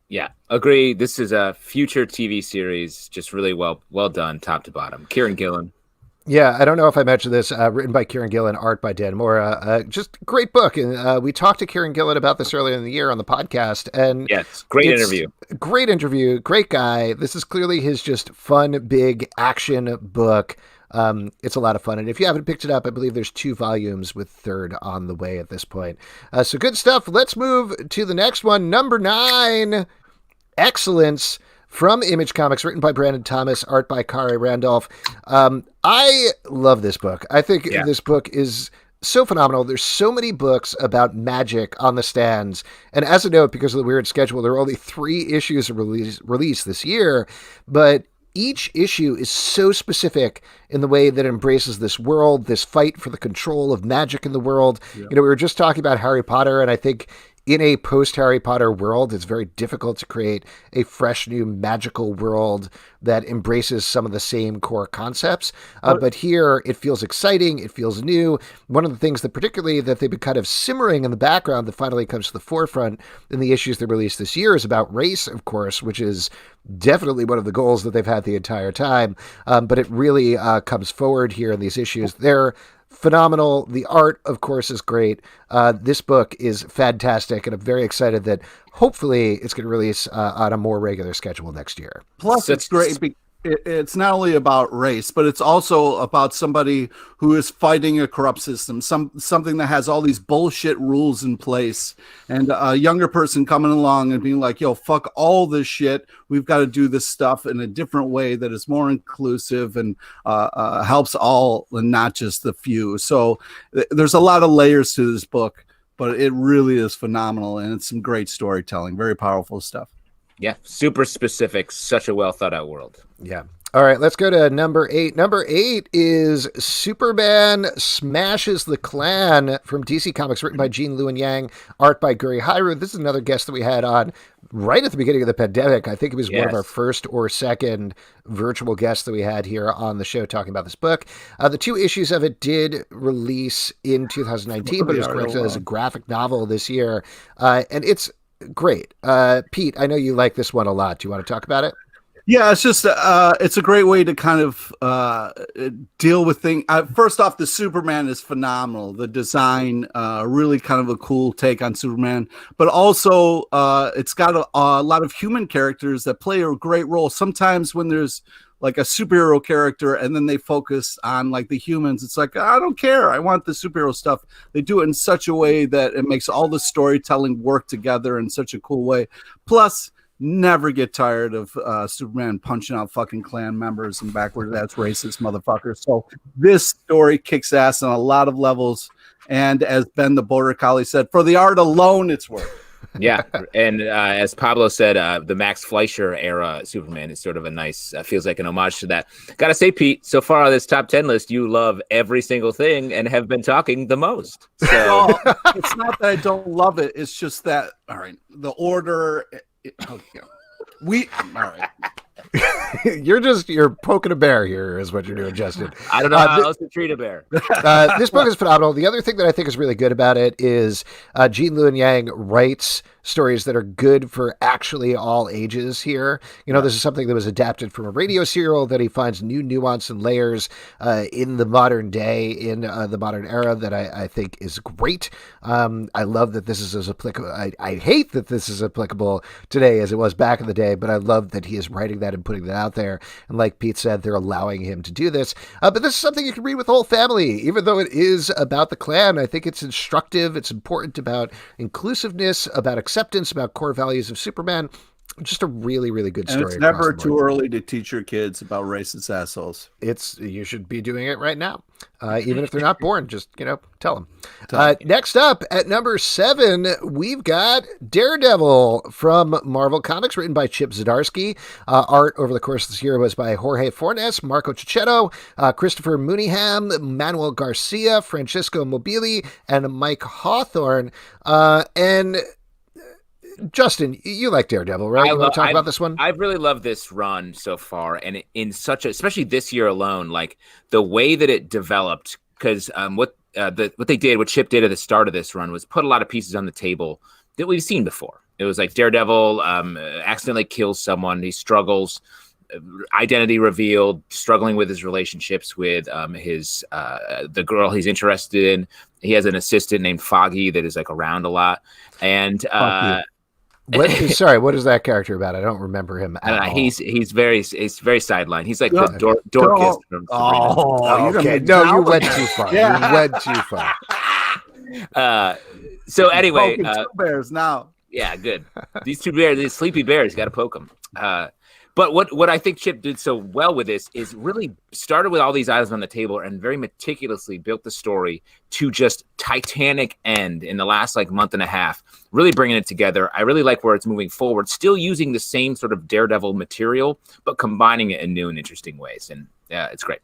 Yeah, agree. This is a future TV series, just really well done, top to bottom. Gillen. Yeah, I don't know if I mentioned this. Written by Kieron Gillen, art by Dan Mora. Just great book. And we talked to Kieron Gillen about this earlier in the year on the podcast. And yes, great interview. Great interview. Great guy. This is clearly his just fun, big action book. It's a lot of fun. And if you haven't picked it up, I believe there's 2 volumes with 3rd on the way at this point. So good stuff. Let's move to the next one. Number 9, Excellence. From Image Comics, written by Brandon Thomas, art by Khary Randolph. I love this book. I think this book is so phenomenal. There's so many books about magic on the stands. And as a note, because of the weird schedule, there are only 3 issues released this year. But each issue is so specific in the way that it embraces this world, this fight for the control of magic in the world. Yeah. We were just talking about Harry Potter, and I think in a post-Harry Potter world, it's very difficult to create a fresh, new, magical world that embraces some of the same core concepts. But here, it feels exciting. It feels new. One of the things that particularly that they've been kind of simmering in the background that finally comes to the forefront in the issues they released this year is about race, of course, which is definitely one of the goals that they've had the entire time. But it really comes forward here in these issues. They're phenomenal. The art, of course, is great. This book is fantastic, and I'm very excited that hopefully it's going to release on a more regular schedule next year. Plus, it's great. It's not only about race, but it's also about somebody who is fighting a corrupt system, something that has all these bullshit rules in place, and a younger person coming along and being like, yo, fuck all this shit. We've got to do this stuff in a different way that is more inclusive and helps all and not just the few. So there's a lot of layers to this book, but it really is phenomenal, and it's some great storytelling, very powerful stuff. Yeah, super specific, such a well thought out world. Yeah. All right, let's go to number 8. Number 8 is Superman Smashes the Klan from DC Comics, written by Luen Yang, art by Gurihiru. This is another guest that we had on right at the beginning of the pandemic. I think it was one of our first or second virtual guests that we had here on the show talking about this book. The 2 issues of it did release in 2019, but it was corrected as a graphic novel this year. And it's great. Pete, I know you like this one a lot. Do you want to talk about it? Yeah, it's just it's a great way to kind of deal with things. First off, the Superman is phenomenal. The design, really kind of a cool take on Superman, but also it's got a lot of human characters that play a great role. Sometimes when there's like a superhero character and then they focus on like the humans, it's like, I don't care. I want the superhero stuff. They do it in such a way that it makes all the storytelling work together in such a cool way. Plus, never get tired of Superman punching out fucking Klan members and backward. That's racist motherfucker. So this story kicks ass on a lot of levels. And as Ben the Border Collie said, for the art alone, it's worth. Yeah, and as Pablo said, the Max Fleischer era Superman is sort of a nice, feels like an homage to that. Gotta say, Pete, so far on this top 10 list, you love every single thing and have been talking the most. So well, it's not that I don't love it. It's just that, all right, the order. All right. You're poking a bear here is what you're doing, Justin. I don't know how else to treat a bear. This book is phenomenal. The other thing that I think is really good about it is Luen Yang writes stories that are good for actually all ages here. This is something that was adapted from a radio serial that he finds new nuance and layers in the modern day, in the modern era that I think is great. I love that this is as applicable. I hate that this is applicable today as it was back in the day, but I love that he is writing that and putting that out there. And like Pete said, they're allowing him to do this. But this is something you can read with the whole family, even though it is about the Klan. I think it's instructive. It's important about inclusiveness, about acceptance, about core values of Superman. Just a really, really good And story. it's never across the too board. early to teach your kids about racist assholes. You should be doing it right now. Even if they're not born, just, tell them. Next up at number 7, we've got Daredevil from Marvel Comics, written by Chip Zdarsky. Art over the course of this year was by Jorge Fornes, Marco Checchetto, Christopher Mooneyham, Manuel Garcia, Francesco Mobili, and Mike Hawthorne. And Justin, you like Daredevil, right? You want to talk about this one? I've really loved this run so far, and especially this year alone, like the way that it developed. Because what Chip did at the start of this run was put a lot of pieces on the table that we've seen before. It was like Daredevil accidentally kills someone, he struggles, identity revealed, struggling with his relationships with the girl he's interested in. He has an assistant named Foggy that is like around a lot, and what is that character about? I don't remember him at all. He's very sidelined. He's like the dorkest from Sabrina. Okay. No, you went too far. You went too far. So anyway, two bears now. Yeah, good. These sleepy bears, got to poke them. But what I think Chip did so well with this is really started with all these items on the table and very meticulously built the story to just titanic end in the last month and a half, really bringing it together. I really like where it's moving forward, still using the same sort of Daredevil material, but combining it in new and interesting ways. And it's great.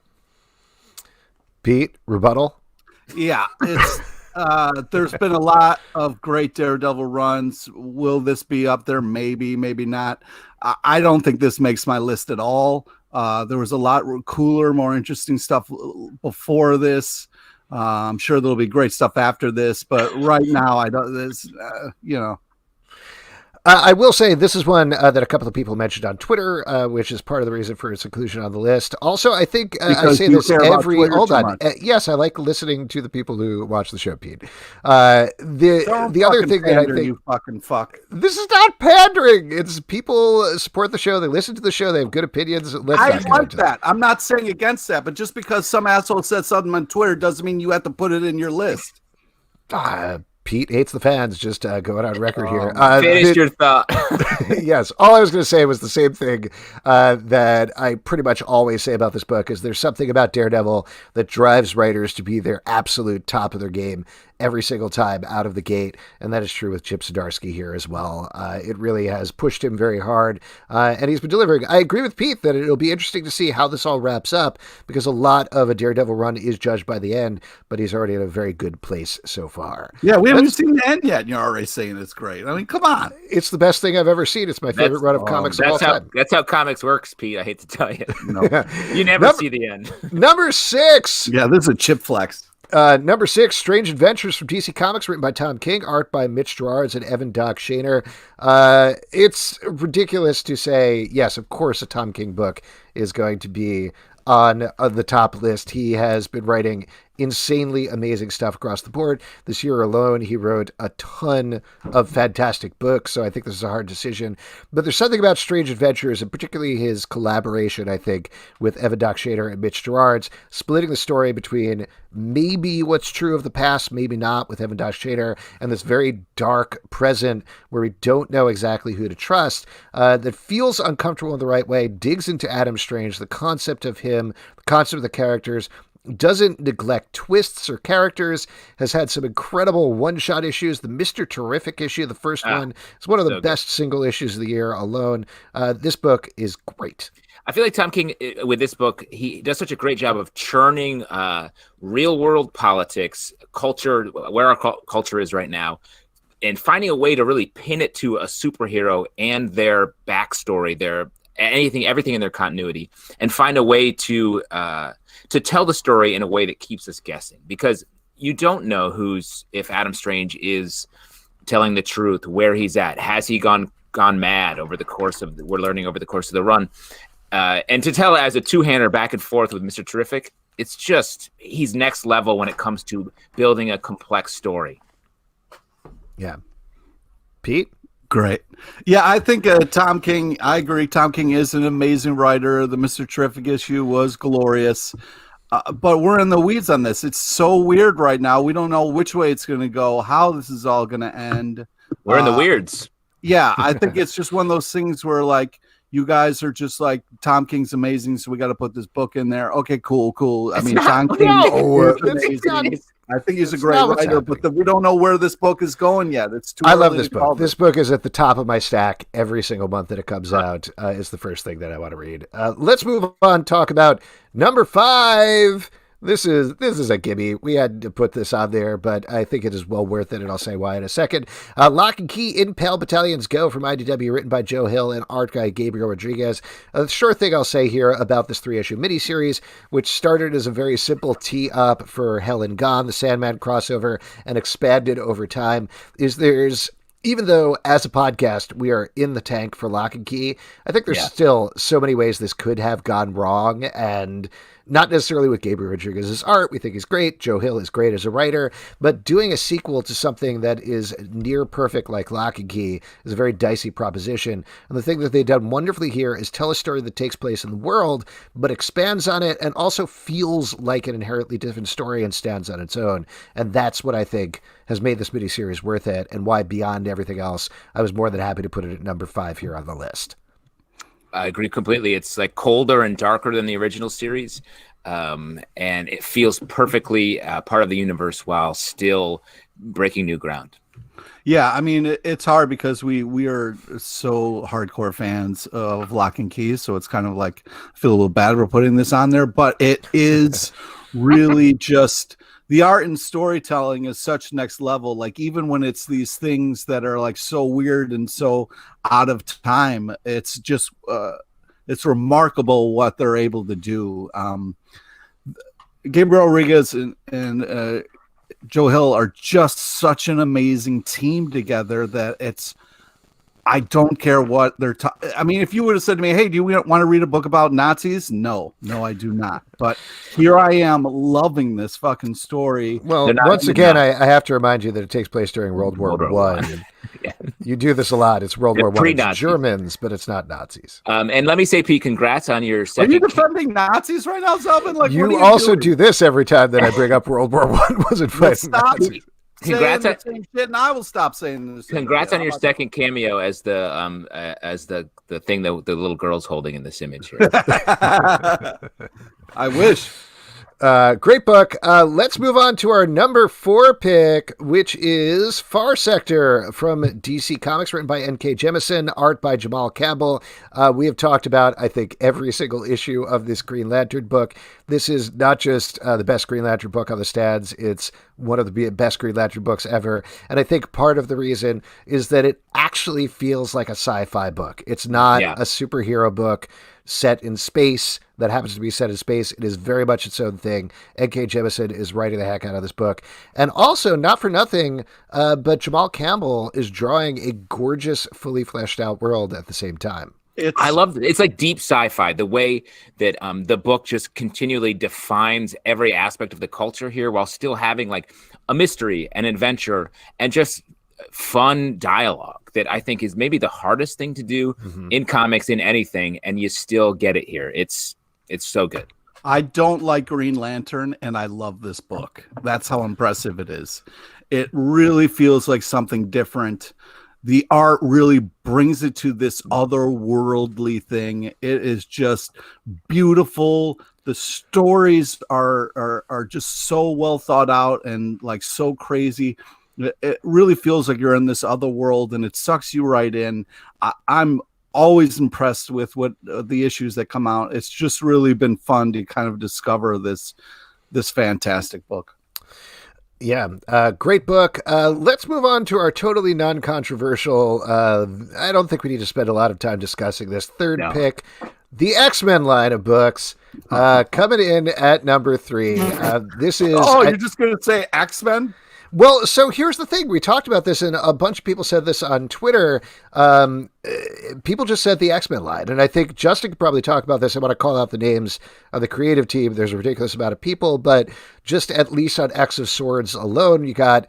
Pete, rebuttal? Yeah, it's there's been a lot of great Daredevil runs. Will this be up there? Maybe, maybe not. I don't think this makes my list at all. There was a lot cooler, more interesting stuff before this. I'm sure there'll be great stuff after this, but right now I don't. I will say this is one that a couple of people mentioned on Twitter, which is part of the reason for its inclusion on the list. Also, I think I say this every. Hold on. Yes, I like listening to the people who watch the show, Pete. The other thing that I think you fucking fuck. This is not pandering. It's people support the show. They listen to the show. They have good opinions. I like that. I'm not saying against that, but just because some asshole said something on Twitter doesn't mean you have to put it in your list. Pete hates the fans, just going on record here. Finish your thought. Yes, all I was going to say was the same thing that I pretty much always say about this book, is there's something about Daredevil that drives writers to be their absolute top of their game every single time out of the gate, and that is true with Chip Zdarsky here as well. It really has pushed him very hard, and he's been delivering. I agree with Pete that it'll be interesting to see how this all wraps up, because a lot of a Daredevil run is judged by the end, but he's already in a very good place so far. Yeah, we haven't seen the end yet, and you're already saying it's great. I mean, come on. It's the best thing I've ever seen. It's my favorite run of comics of all time. That's how comics works, Pete. I hate to tell you. No. You never see the end. Number 6. Yeah, this is a Chip flex. Number 6, Strange Adventures from DC Comics, written by Tom King, art by Mitch Gerards and Evan Doc Shaner. It's ridiculous to say, yes, of course, a Tom King book is going to be on the top list. He has been writing insanely amazing stuff across the board. This year alone, he wrote a ton of fantastic books, so I think this is a hard decision. But there's something about Strange Adventures, and particularly his collaboration, I think, with Evan Doc Shaner and Mitch Gerards, splitting the story between maybe what's true of the past, maybe not, with Evan Doc Shaner, and this very dark present where we don't know exactly who to trust, that feels uncomfortable in the right way, digs into Adam Strange, the concept of him, the concept of the characters, doesn't neglect twists or characters, has had some incredible one-shot issues. The Mr. Terrific issue, the first one, is one of the best single issues of the year alone. This book is great. I feel like Tom King, with this book, he does such a great job of churning real-world politics, culture, where our culture is right now, and finding a way to really pin it to a superhero and their backstory, everything in their continuity, and find a way to tell the story in a way that keeps us guessing, because you don't know if Adam Strange is telling the truth, where he's at, has he gone mad over the course of we're learning over the course of the run, and to tell as a two-hander back and forth with Mr. Terrific, it's just he's next level when it comes to building a complex story. Yeah, Pete. Great. Yeah, I think Tom King, I agree. Tom King is an amazing writer. The Mr. Terrific issue was glorious. But we're in the weeds on this. It's so weird right now. We don't know which way it's going to go, how this is all going to end. We're in the weirds. Yeah, I think it's just one of those things where like you guys are just like Tom King's amazing, so we got to put this book in there. Okay, cool. I mean, Tom King is amazing. I think he's a great writer, but we don't know where this book is going yet. It's too. I love this book. This book is at the top of my stack every single month that it comes out. It's the first thing that I want to read. Let's move on. Talk about number 5. This is a gimme. We had to put this on there, but I think it is well worth it, and I'll say why in a second. Lock and Key in Pale Battalions Go from IDW, written by Joe Hill and art guy Gabriel Rodriguez. The short thing I'll say here about this 3-issue miniseries, which started as a very simple tee-up for Hell and Gone, the Sandman crossover, and expanded over time, is there's... Even though, as a podcast, we are in the tank for Lock and Key, I think there's still so many ways this could have gone wrong, and not necessarily with Gabriel Rodriguez's art. We think he's great. Joe Hill is great as a writer, but doing a sequel to something that is near perfect like Lock and Key is a very dicey proposition. And the thing that they've done wonderfully here is tell a story that takes place in the world, but expands on it and also feels like an inherently different story and stands on its own. And that's what I think has made this miniseries worth it, and why, beyond everything else, I was more than happy to put it at number 5 here on the list. I agree completely. It's like colder and darker than the original series, and it feels perfectly part of the universe while still breaking new ground. Yeah, I mean, it's hard because we are so hardcore fans of Lock and Key, so it's kind of like I feel a little bad for putting this on there, but it is really just... The art and storytelling is such next level. Like, even when it's these things that are like so weird and so out of time, it's just it's remarkable what they're able to do. Gabriel Rodriguez and Joe Hill are just such an amazing team together that it's... I don't care what they're I mean, if you would have said to me, hey, do you want to read a book about Nazis? No, I do not. But here I am loving this fucking story. Well, once again, I have to remind you that it takes place during World War I. Yeah. You do this a lot. It's World War I. It's Germans, but it's not Nazis. And let me say, Pete, congrats on your second... Are you defending Nazis right now, Zelvin? Like, you also do this every time that I bring up World War I. Wasn't fighting Nazis. Congrats on same shit, and I will stop saying this. Congrats on your second cameo as the thing that the little girl's holding in this image here. I wish. Great book. Let's move on to our number 4 pick, which is Far Sector from DC Comics, written by N.K. Jemisin, art by Jamal Campbell. We have talked about, I think, every single issue of this Green Lantern book. This is not just the best Green Lantern book on the stands. It's one of the best Green Lantern books ever. And I think part of the reason is that it actually feels like a sci-fi book. It's not a superhero book set in space that happens to be set in space. It is very much its own thing. N.K. Jemisin is writing the heck out of this book. And also, not for nothing, but Jamal Campbell is drawing a gorgeous, fully fleshed out world at the same time. I love it. It's like deep sci-fi, the way that the book just continually defines every aspect of the culture here while still having like a mystery, an adventure, and just fun dialogue that I think is maybe the hardest thing to do in comics, in anything, and you still get it here. It's so good. I don't like Green Lantern, and I love this book. That's how impressive it is. It really feels like something different. The art really brings it to this otherworldly thing. It is just beautiful. The stories are just so well thought out and like so crazy. It really feels like you're in this other world, and it sucks you right in. I'm always impressed with what the issues that come out. It's just really been fun to kind of discover this fantastic book. Yeah, great book. Let's move on to our totally non-controversial. I don't think we need to spend a lot of time discussing this. Third pick, the X-Men line of books, coming in at number 3. This is. Oh, you're just going to say X-Men? Well, so here's the thing. We talked about this, and a bunch of people said this on Twitter. People just said the X-Men line, and I think Justin could probably talk about this. I want to call out the names of the creative team. There's a ridiculous amount of people, but just at least on X of Swords alone, you got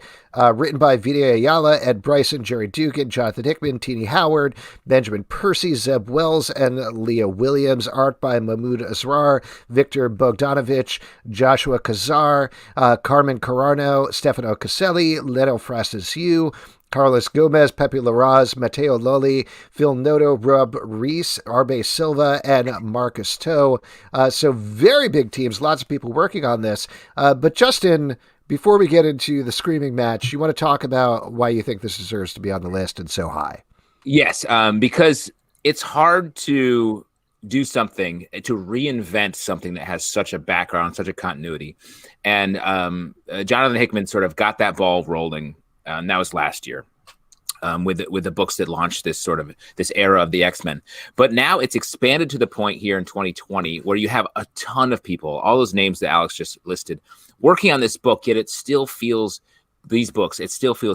written by Vita Ayala, Ed Bryson, Jerry Dugan, Jonathan Hickman, Teenie Howard, Benjamin Percy, Zeb Wells, and Leah Williams. Art by Mahmoud Asrar, Victor Bogdanovich, Joshua Kazar, Carmen Carano, Stefano Caselli, Leto Frastasio, Carlos Gomez, Pepe Larraz, Mateo Loli, Phil Noto, Rob Reese, Arbe Silva, and Marcus Toe. So very big teams, lots of people working on this. But Justin, before we get into the screaming match, you want to talk about why you think this deserves to be on the list and so high? Yes, because it's hard to do something, to reinvent something that has such a background, such a continuity. And Jonathan Hickman sort of got that ball rolling. And that was last year with the books that launched this era of the X-Men. But now it's expanded to the point here in 2020 where you have a ton of people, all those names that Alex just listed, working on this book, yet it still feels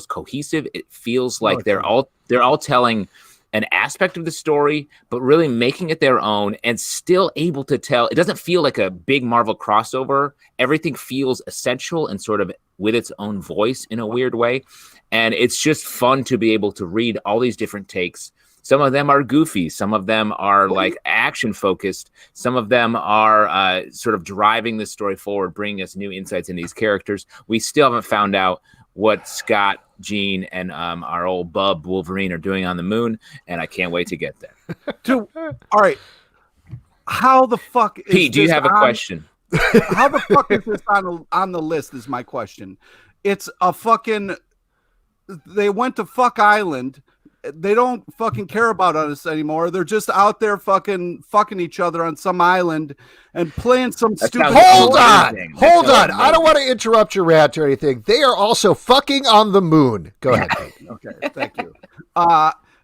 cohesive. It feels like they're all telling an aspect of the story, but really making it their own and still able to tell. It doesn't feel like a big Marvel crossover. Everything feels essential and sort of with its own voice in a weird way. And it's just fun to be able to read all these different takes. Some of them are goofy. Some of them are like action focused. Some of them are sort of driving the story forward, bringing us new insights in these characters. We still haven't found out what Scott, Jean, and our old bub Wolverine are doing on the moon, and I can't wait to get there. Dude, all right. How the fuck is Pete, do you have a question? How the fuck is this on the list is my question. It's a fucking... They went to Fuck Island. They don't fucking care about us anymore. They're just out there fucking each other on some island and playing some stupid... Hold on. I don't want to interrupt your rant or anything. They are also fucking on the moon. Go ahead. Okay, thank you.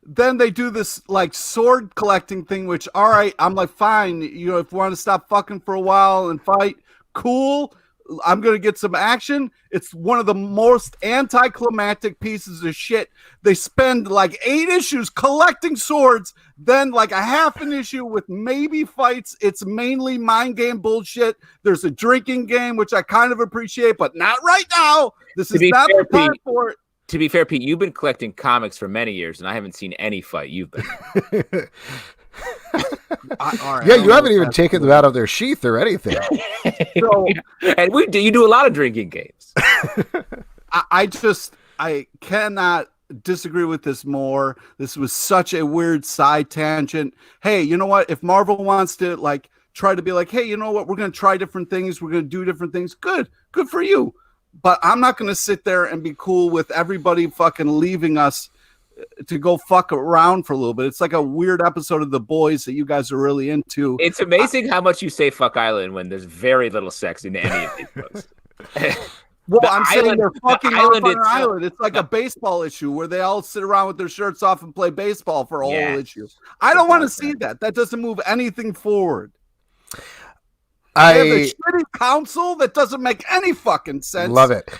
Then they do this like sword collecting thing, which, all right, I'm like, fine. If you want to stop fucking for a while and fight, cool. I'm going to get some action. It's one of the most anticlimactic pieces of shit. They spend like 8 issues collecting swords, then like a half an issue with maybe fights. It's mainly mind game bullshit. There's a drinking game, which I kind of appreciate, but not right now. This is not the time for it. To be fair, Pete, you've been collecting comics for many years, and I haven't seen any fight you've been. Yeah, you haven't even taken them out of their sheath or anything. So, and you do a lot of drinking games. I cannot disagree with this more. This was such a weird side tangent. Hey, you know what? If Marvel wants to like try to be like, hey, you know what? We're going to try different things. We're going to do different things. Good for you. But I'm not going to sit there and be cool with everybody fucking leaving us to go fuck around for a little bit. It's like a weird episode of The Boys that you guys are really into. It's amazing how much you say Fuck Island when there's very little sex in any of these books. Well, I'm saying they're fucking off on an island. It's like a baseball issue where they all sit around with their shirts off and play baseball for a whole issue. I don't want to see that. That doesn't move anything forward. They have a shitty council that doesn't make any fucking sense. Love it.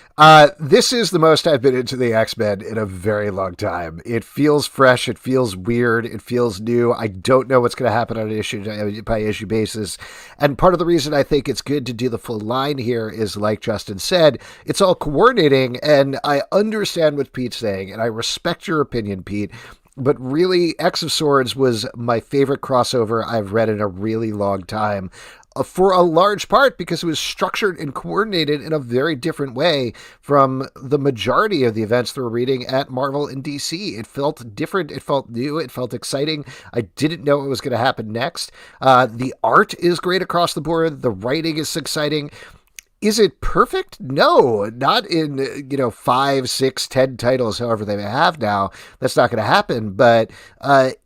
This is the most I've been into the X-Men in a very long time. It feels fresh. It feels weird. It feels new. I don't know what's going to happen on an issue by issue basis. And part of the reason I think it's good to do the full line here is, like Justin said, it's all coordinating. And I understand what Pete's saying, and I respect your opinion, Pete. But really, X of Swords was my favorite crossover I've read in a really long time. For a large part because it was structured and coordinated in a very different way from the majority of the events that we're reading at Marvel and DC. It felt different. It felt new. It felt exciting. I didn't know what was going to happen next. The art is great across the board. The writing is exciting. Is it perfect? No, not in, 5, 6, 10 titles, however they may have now. That's not going to happen, but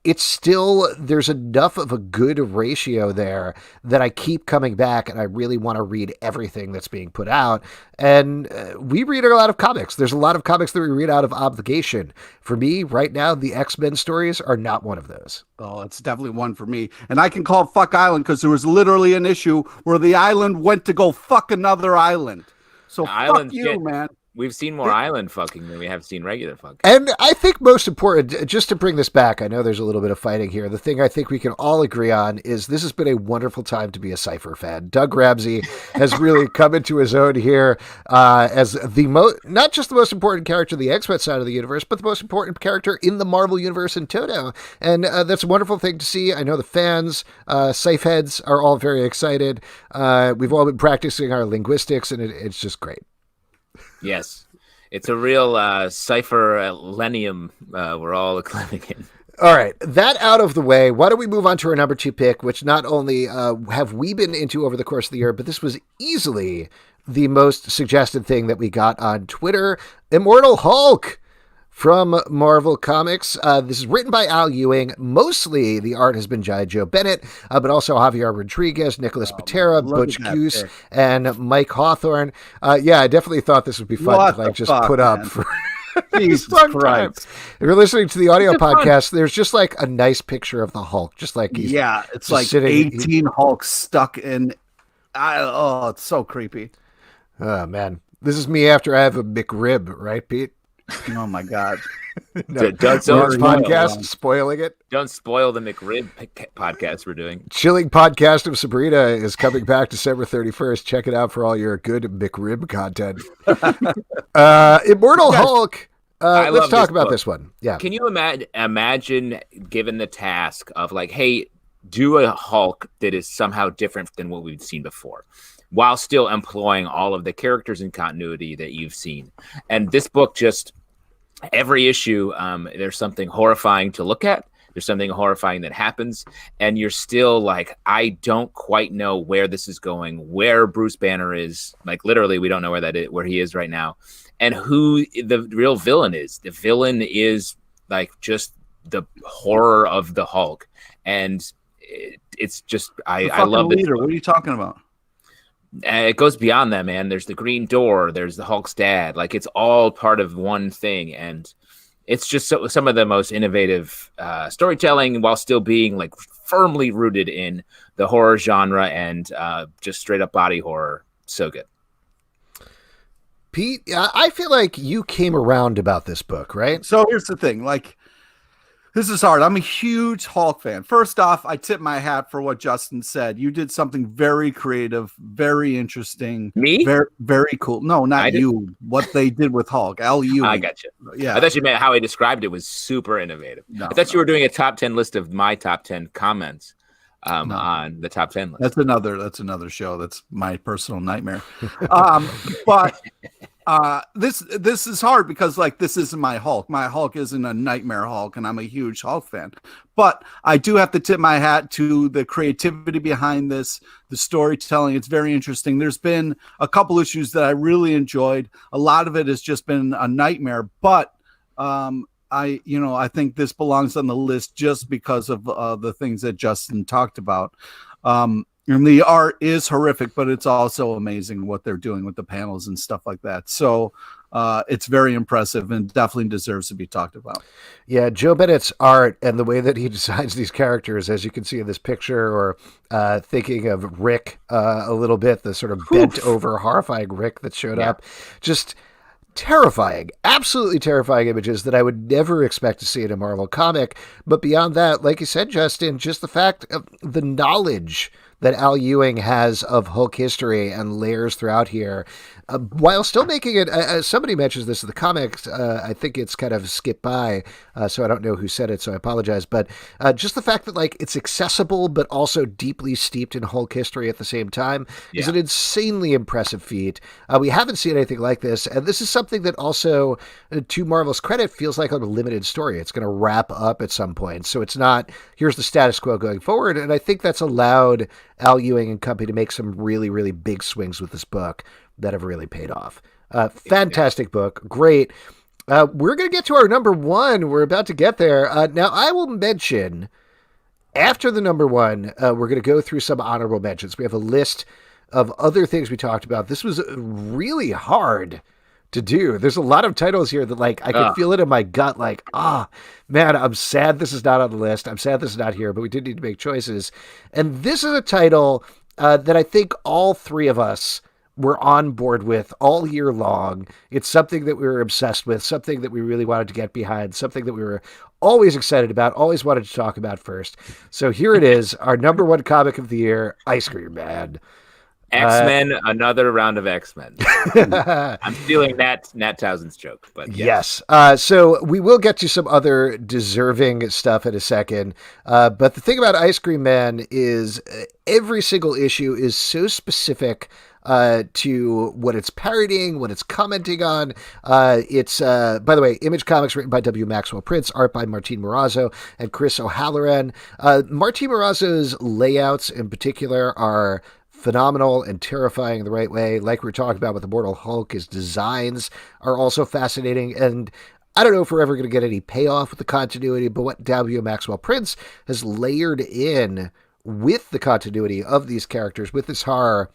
it's still, there's enough of a good ratio there that I keep coming back and I really want to read everything that's being put out. And we read a lot of comics. There's a lot of comics that we read out of obligation. For me, right now, the X-Men stories are not one of those. Oh, it's definitely one for me. And I can call it Fuck Island because there was literally an issue where the island went to go fuck another island. So fuck you, man. We've seen more island fucking than we have seen regular fucking. And I think most important, just to bring this back, I know there's a little bit of fighting here. The thing I think we can all agree on is this has been a wonderful time to be a Cypher fan. Doug Ramsey has really come into his own here as not just the most important character in the X-Men side of the universe, but the most important character in the Marvel universe in toto. And that's a wonderful thing to see. I know the fans, Cypher heads, are all very excited. We've all been practicing our linguistics, and it's just great. Yes. It's a real cipher lenium we're all living in. All right, that out of the way, why don't we move on to our number 2 pick, which not only have we been into over the course of the year, but this was easily the most suggested thing that we got on Twitter. Immortal Hulk from Marvel Comics. This is written by Al Ewing. Mostly the art has been by Joe Bennett, but also Javier Rodriguez, Nicholas Patera, Butch Goose, and Mike Hawthorne. Yeah, I definitely thought this would be fun to just put up for... Jesus Christ. If you're listening to the audio podcast, there's just like a nice picture of the Hulk, just like he's it's like sitting, 18 Hulks stuck in. It's so creepy. Oh man, this is me after I have a McRib, right, Pete? Oh my God. Don't podcast spoiling it. Don't spoil the McRib podcast we're doing. Chilling podcast of Sabrina is coming back December 31st. Check it out for all your good McRib content. Immortal Hulk. Let's talk about this one. Yeah. Can you imagine given the task of like, hey, do a Hulk that is somehow different than what we've seen before, while still employing all of the characters and continuity that you've seen. And this book just, every issue, there's something horrifying to look at. There's something horrifying that happens. And you're still like, I don't quite know where this is going, where Bruce Banner is. Like literally, we don't know where he is right now. And who the real villain is. The villain is like just the horror of the Hulk. And it's just, I love it. What are you talking about? It goes beyond that, man. There's the Green Door. There's the Hulk's dad. Like it's all part of one thing. And it's just some of the most innovative storytelling while still being like firmly rooted in the horror genre and just straight up body horror. So good. Pete, I feel like you came around about this book, right? So here's the thing. Like, this is hard. I'm a huge Hulk fan. First off, I tip my hat for what Justin said. You did something very creative, very interesting. Me? Very, very cool. No, not you. What they did with Hulk. L.U. I got you. Yeah. I thought you meant how he described it was super innovative. I thought you were doing a top 10 list of my top 10 comments on the top 10 list. That's another show. That's my personal nightmare. But this is hard because like this isn't my Hulk. My Hulk isn't a nightmare Hulk, and I'm a huge Hulk fan. But I do have to tip my hat to the creativity behind this, the storytelling. It's very interesting. There's been a couple issues that I really enjoyed. A lot of it has just been a nightmare, but I think this belongs on the list just because of the things that Justin talked about. And the art is horrific, but it's also amazing what they're doing with the panels and stuff like that. So it's very impressive and definitely deserves to be talked about. Yeah, Joe Bennett's art and the way that he designs these characters, as you can see in this picture, or thinking of Rick a little bit, the sort of bent over, horrifying Rick that showed up, just terrifying, absolutely terrifying images that I would never expect to see in a Marvel comic. But beyond that, like you said, Justin, just the fact of the knowledge that Al Ewing has of Hulk history and layers throughout here, while still making it, somebody mentions this in the comics, I think it's kind of skipped by, so I don't know who said it, so I apologize, but just the fact that like it's accessible but also deeply steeped in Hulk history at the same time is an insanely impressive feat. We haven't seen anything like this, and this is something that also, to Marvel's credit, feels like a limited story. It's going to wrap up at some point, so it's not, here's the status quo going forward, and I think that's allowed Al Ewing and company to make some really, really big swings with this book that have really paid off. Fantastic book. Great. We're going to get to our number one. We're about to get there. Now, I will mention, after the number one, we're going to go through some honorable mentions. We have a list of other things we talked about. This was really hard to do. There's a lot of titles here that, like, I could feel it in my gut, like, man, I'm sad this is not on the list. I'm sad this is not here, but we did need to make choices. And this is a title that I think all three of us were on board with all year long. It's something that we were obsessed with, something that we really wanted to get behind, something that we were always excited about, always wanted to talk about first. So here it is, our number one comic of the year, Ice Cream Man. X-Men, another round of X-Men. I'm stealing Nat Townsend's joke, but yes. So we will get to some other deserving stuff in a second. But the thing about Ice Cream Man is every single issue is so specific to what it's parodying, what it's commenting on. It's by the way, Image Comics written by W. Maxwell Prince, art by Martin Morazzo and Chris O'Halloran. Martin Morazzo's layouts in particular are phenomenal and terrifying in the right way. Like we were talking about with Immortal Hulk, his designs are also fascinating. And I don't know if we're ever going to get any payoff with the continuity, but what W. Maxwell Prince has layered in with the continuity of these characters, with this horror,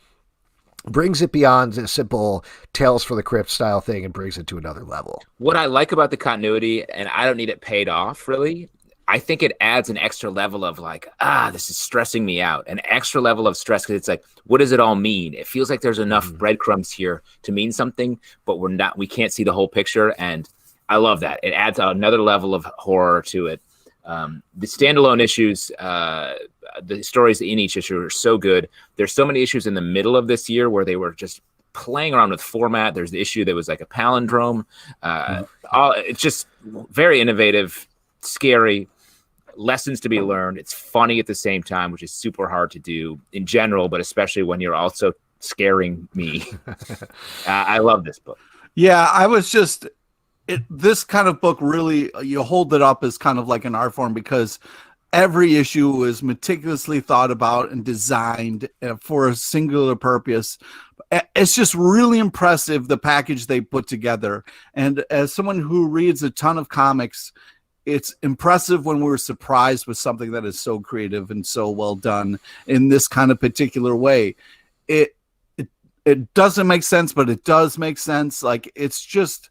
brings it beyond a simple Tales from the Crypt style thing and brings it to another level. What I like about the continuity, and I don't need it paid off really, I think it adds an extra level of like, this is stressing me out. An extra level of stress because it's like, what does it all mean? It feels like there's enough breadcrumbs here to mean something, but we can't see the whole picture. And I love that. It adds another level of horror to it. The standalone issues, the stories in each issue are so good. There's so many issues in the middle of this year where they were just playing around with format. There's the issue that was like a palindrome. It's just very innovative, scary, lessons to be learned. It's funny at the same time, which is super hard to do in general, but especially when you're also scaring me. I love this book. Yeah, I was just... this kind of book really, you hold it up as kind of like an art form because every issue is meticulously thought about and designed for a singular purpose. It's just really impressive, the package they put together. And as someone who reads a ton of comics, it's impressive when we're surprised with something that is so creative and so well done in this kind of particular way. It doesn't make sense, but it does make sense. Like it's just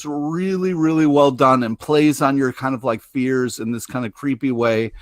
really, really well done and plays on your kind of like fears in this kind of creepy way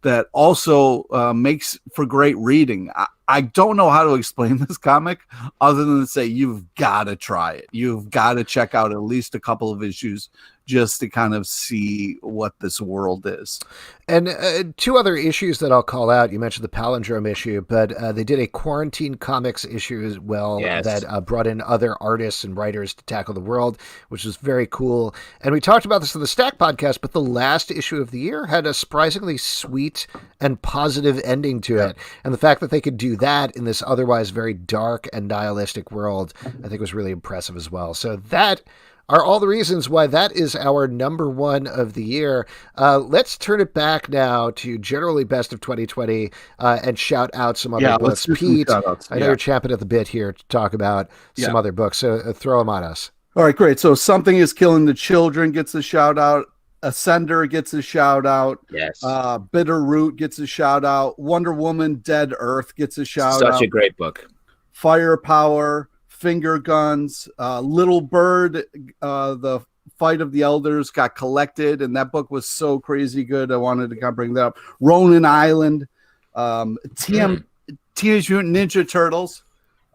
that also makes for great reading. I don't know how to explain this comic other than to say you've got to try it. You've got to check out at least a couple of issues just to kind of see what this world is. And two other issues that I'll call out. You mentioned the palindrome issue, but they did a Quarantine Comics issue as well that brought in other artists and writers to tackle the world, which was very cool. And we talked about this in the Stack podcast, but the last issue of the year had a surprisingly sweet and positive ending to it. And the fact that they could do that in this otherwise very dark and nihilistic world, I think was really impressive as well. So that are all the reasons why that is our number one of the year. Let's turn it back now to generally best of 2020 and shout out some other books. Pete, I know you're champing at the bit here to talk about some other books, so throw them on us. All right, great. So Something is Killing the Children gets a shout out. Ascender gets a shout out. Yes. Bitter Root gets a shout out. Wonder Woman Dead Earth gets a shout out. Such a great book. Firepower, Finger Guns, Little Bird, The Fight of the Elders got collected, and that book was so crazy good. I wanted to kind of bring that up. Ronin Island, Teenage Mutant Ninja Turtles,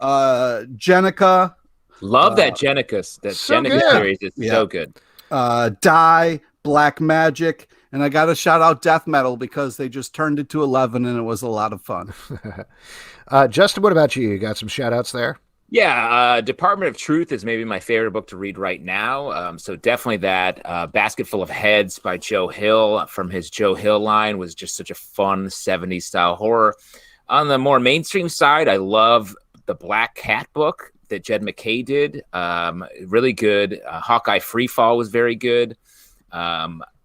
Jenica. Love that Jenica. That so Jenica good. series is so good. Die, Black Magic, and I got to shout out Death Metal because they just turned it to 11 and it was a lot of fun. Justin, what about you? You got some shout outs there? Yeah, Department of Truth is maybe my favorite book to read right now. So definitely that. Basket Full of Heads by Joe Hill from his Joe Hill line was just such a fun 70s style horror. On the more mainstream side, I love the Black Cat book that Jed McKay did. Really good. Hawkeye Freefall was very good.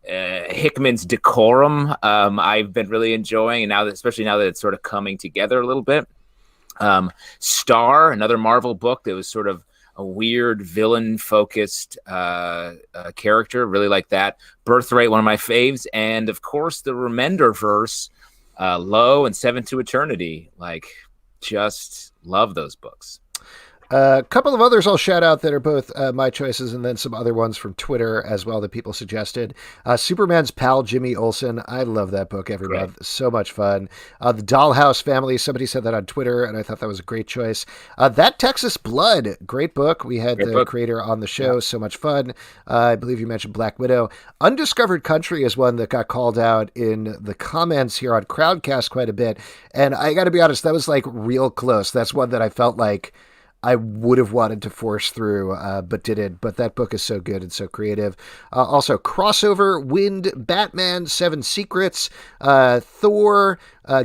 Hickman's Decorum I've been really enjoying, and now that, especially now that it's sort of coming together a little bit. Star, another Marvel book that was sort of a weird villain-focused character. Really like that. Birthright, one of my faves. And, of course, the Remender-verse, Low and Seven to Eternity. Like, just love those books. A couple of others I'll shout out that are both my choices and then some other ones from Twitter as well that people suggested. Superman's Pal, Jimmy Olsen. I love that book every month. So much fun. The Dollhouse Family. Somebody said that on Twitter, and I thought that was a great choice. That Texas Blood. Great book. We had the creator on the show. So much fun. I believe you mentioned Black Widow. Undiscovered Country is one that got called out in the comments here on Crowdcast quite a bit. And I got to be honest, that was like real close. That's one that I felt like I would have wanted to force through, but didn't. But that book is so good and so creative. Also, Crossover, Wind, Batman, Seven Secrets, Thor,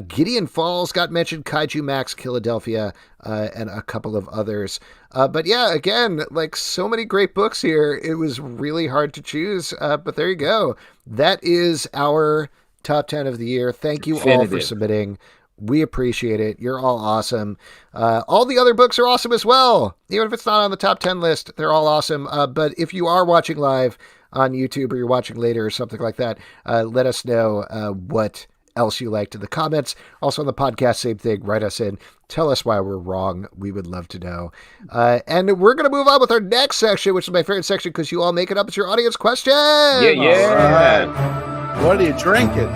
Gideon Falls got mentioned, Kaiju Max, Philadelphia, and a couple of others. But yeah, again, like so many great books here. It was really hard to choose, but there you go. That is our top 10 of the year. Thank you all for submitting. We appreciate it. You're all awesome. All the other books are awesome as well. Even if it's not on the top 10 list, they're all awesome. But if you are watching live on YouTube or you're watching later or something like that, let us know what else you liked in the comments. Also on the podcast, same thing. Write us in. Tell us why we're wrong. We would love to know. And we're going to move on with our next section, which is my favorite section because you all make it up. It's your audience question. Yeah. Right. What are you drinking?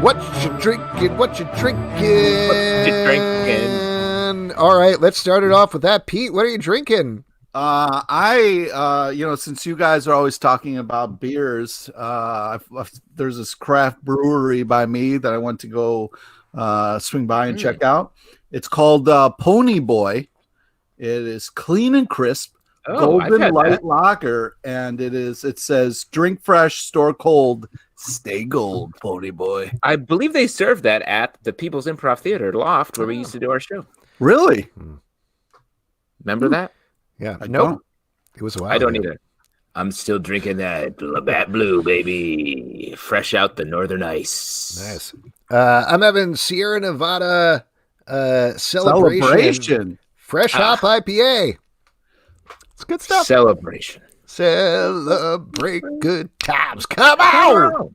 What you drinking? What you drinking? What you drinking? All right, let's start it off with that. Pete, what are you drinking? Since you guys are always talking about beers, there's this craft brewery by me that I want to go swing by and check out. It's called Pony Boy. It is clean and crisp, golden light lager, and it says drink fresh, store cold, stay gold, Pony Boy. I believe they serve that at the People's Improv Theater Loft where we used to do our show. Really? Remember that? Yeah. I don't. It was a while. I don't either. I'm still drinking that Labatt Blue, baby. Fresh out the Northern Ice. Nice. I'm having Sierra Nevada Celebration. Fresh Hop IPA. It's good stuff. Celebration. Celebrate good times. Come on!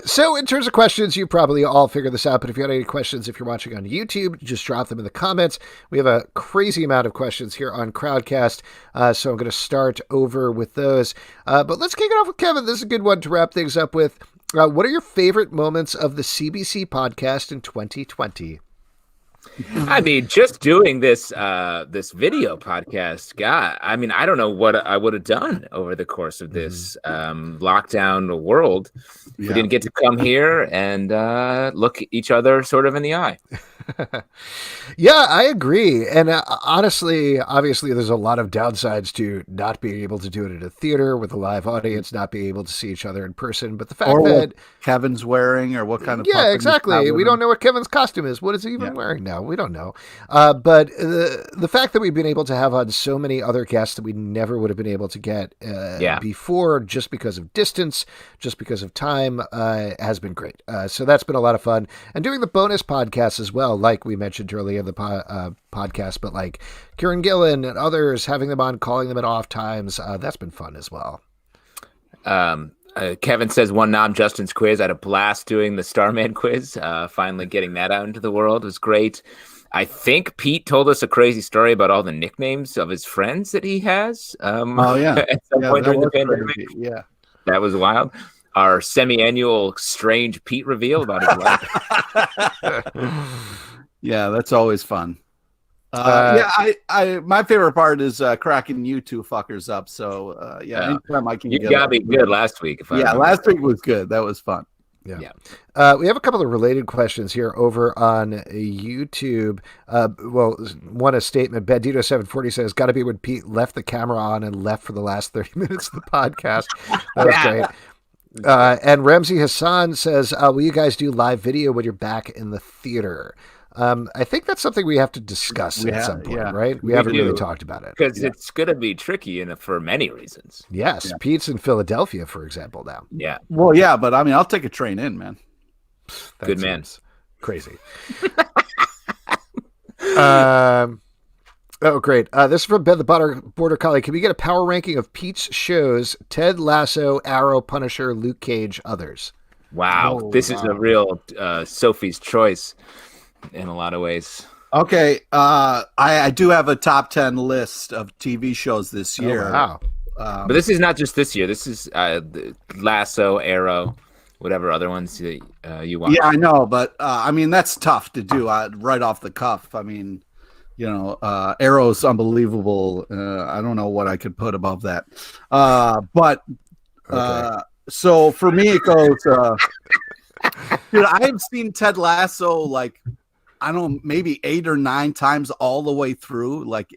So in terms of questions, you probably all figured this out, but if you had any questions, if you're watching on YouTube, just drop them in the comments. We have a crazy amount of questions here on Crowdcast, so I'm going to start over with those. But let's kick it off with Kevin. This is a good one to wrap things up with. What are your favorite moments of the CBC podcast in 2020? I mean, just doing this this video podcast, God, I mean, I don't know what I would have done over the course of this lockdown world. We didn't get to come here and look each other sort of in the eye. Yeah, I agree. And honestly, obviously, there's a lot of downsides to not being able to do it at a theater with a live audience, not being able to see each other in person. But the fact that Kevin's wearing or what kind of exactly. We don't know what Kevin's costume is. What is he even wearing now? We don't know. But the fact that we've been able to have on so many other guests that we never would have been able to get before, just because of distance, just because of time, has been great. So that's been a lot of fun. And doing the bonus podcasts as well, like we mentioned earlier in the podcast, but like Kieron, Gillen and others, having them on, calling them at off times, that's been fun as well. Kevin says one nom Justin's quiz. I had a blast doing the Starman quiz. Finally getting that out into the world was great. I think Pete told us a crazy story about all the nicknames of his friends that he has. At some point during the pandemic. Yeah, that was wild. Our semi-annual strange Pete reveal about his life. Yeah, that's always fun. My favorite part is cracking you two fuckers up. So anytime I can. You got me good last week. Last week was good. That was fun. Yeah. We have a couple of related questions here over on YouTube. One a statement. Bandito740 says, "Got to be when Pete left the camera on and left for the last 30 minutes of the podcast." That was great. And Ramsey Hassan says, "Will you guys do live video when you're back in the theater?" I think that's something we have to discuss at some point, right? We haven't really talked about it. Because it's going to be tricky for many reasons. Yes. Pete's in Philadelphia, for example, now. Yeah. Well, yeah, but I mean, I'll take a train in, man. Good man. Crazy. Great. This is from Ben the Border Collie. Can we get a power ranking of Pete's shows? Ted Lasso, Arrow, Punisher, Luke Cage, others. Wow. This is a real Sophie's choice in a lot of ways. Okay. I do have a top 10 list of TV shows this year. Oh, wow. But this is not just this year. This is Lasso, Arrow, whatever other ones you want. Yeah, I know. But, I mean, that's tough to do right off the cuff. I mean, Arrow's unbelievable. I don't know what I could put above that. So for me, it goes, I have seen Ted Lasso like I don't know, maybe 8 or 9 times all the way through. Like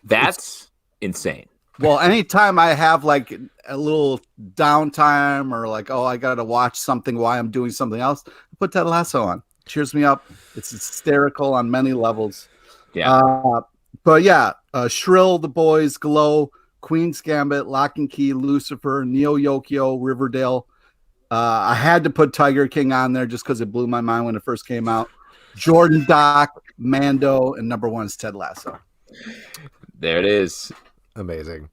That's insane. Well, anytime I have like a little downtime or like, I got to watch something while I'm doing something else, I put Ted Lasso on. Cheers me up. It's hysterical on many levels. Yeah. But yeah, Shrill, The Boys, Glow, Queen's Gambit, Lock and Key, Lucifer, Neo Yokio, Riverdale. I had to put Tiger King on there just because it blew my mind when it first came out. Jordan Doc, Mando, and number 1 is Ted Lasso. There it is. Amazing.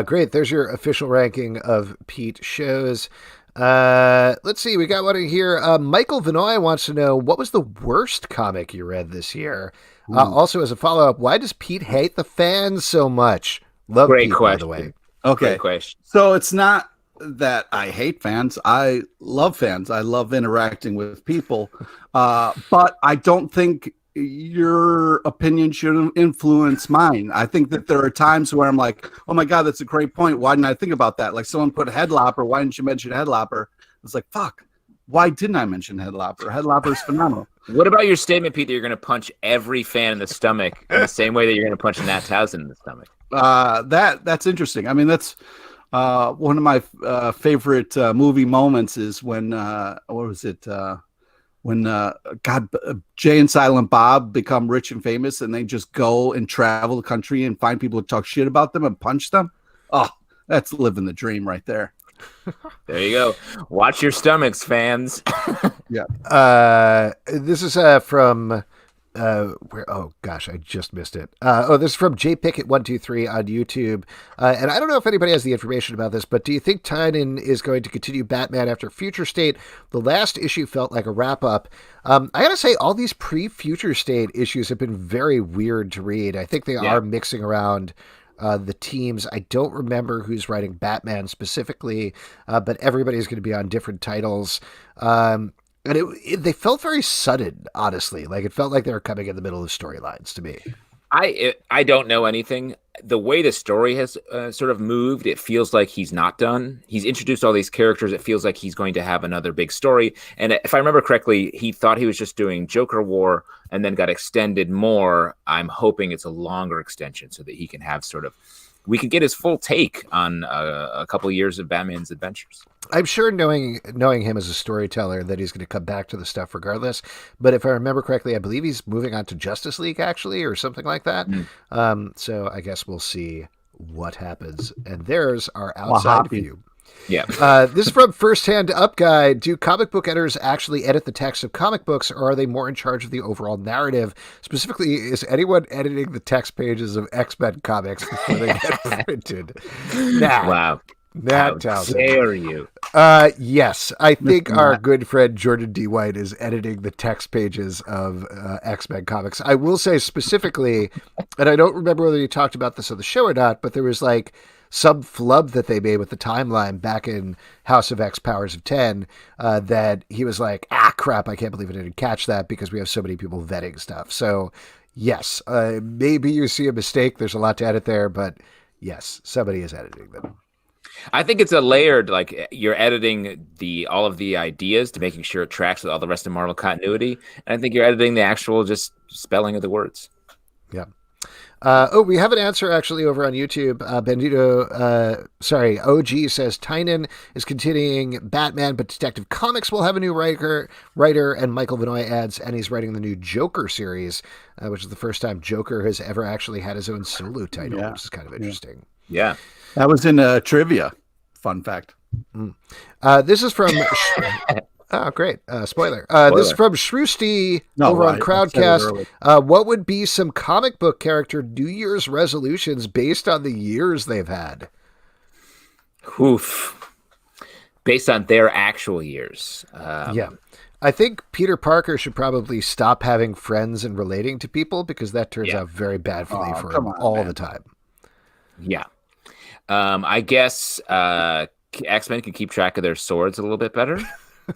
Great. There's your official ranking of Pete shows. Let's see. We got one in here. Michael Vinoy wants to know, what was the worst comic you read this year? Also, as a follow-up, why does Pete hate the fans so much? Love Great Pete, question. by the way. Okay. Great question. So it's not that I hate fans. I love fans. I love interacting with people. But I don't think your opinion should influence mine. I think that there are times where I'm like, oh my God, that's a great point. Why didn't I think about that? Like someone put Headlopper. Why didn't you mention Headlopper? It's like, fuck. Why didn't I mention Headlopper? Headlopper is phenomenal. What about your statement, Pete, that you're going to punch every fan in the stomach in the same way that you're going to punch Nat Townsend in the stomach? That's interesting. I mean, that's one of my favorite movie moments is when what was it? When Jay and Silent Bob become rich and famous, and they just go and travel the country and find people to talk shit about them and punch them. Oh, that's living the dream right there. There you go. Watch your stomachs, fans. Yeah. This is from where? Oh gosh, I just missed it. This is from JPickett123 on YouTube. And I don't know if anybody has the information about this, but do you think Tynion is going to continue Batman after Future State? The last issue felt like a wrap up. I gotta say, all these pre-Future State issues have been very weird to read. I think they are mixing around the teams. I don't remember who's writing Batman specifically, but everybody's going to be on different titles. And they felt very sudden, honestly. Like it felt like they were coming in the middle of storylines to me. I don't know anything. The way the story has sort of moved, it feels like he's not done. He's introduced all these characters. It feels like he's going to have another big story. And if I remember correctly, he thought he was just doing Joker War and then got extended more. I'm hoping it's a longer extension so that he can have we can get his full take on a couple of years of Batman's adventures. I'm sure knowing him as a storyteller that he's going to come back to the stuff regardless. But if I remember correctly, I believe he's moving on to Justice League actually, or something like that. So I guess we'll see what happens. And there's our outside view. Yeah. This is from First Hand Up Guide. Do comic book editors actually edit the text of comic books, or are they more in charge of the overall narrative? Specifically, is anyone editing the text pages of X-Men comics before they get printed? Wow. How dare you? Yes, I think our good friend Jordan D. White is editing the text pages of X-Men comics. I will say specifically, and I don't remember whether you talked about this on the show or not, but there was like some flub that they made with the timeline back in House of X Powers of 10 that he was like, crap, I can't believe I didn't catch that because we have so many people vetting stuff. So yes, maybe you see a mistake. There's a lot to edit there, but yes, somebody is editing them. I think it's a layered, like you're editing all of the ideas to making sure it tracks with all the rest of Marvel continuity. And I think you're editing the actual just spelling of the words. Yeah. We have an answer actually over on YouTube. OG says Tynion is continuing Batman, but Detective Comics will have a new writer, and Michael Vinoy adds, and he's writing the new Joker series, which is the first time Joker has ever actually had his own solo title, which is kind of interesting. Yeah. That was in trivia. Fun fact. This is from... Oh, great. Spoiler. This is from Shroosty over on Crowdcast. What would be some comic book character New Year's resolutions based on the years they've had? Oof. Based on their actual years. Yeah. I think Peter Parker should probably stop having friends and relating to people because that turns out very badly for him all the time. Yeah. I guess X-Men can keep track of their swords a little bit better.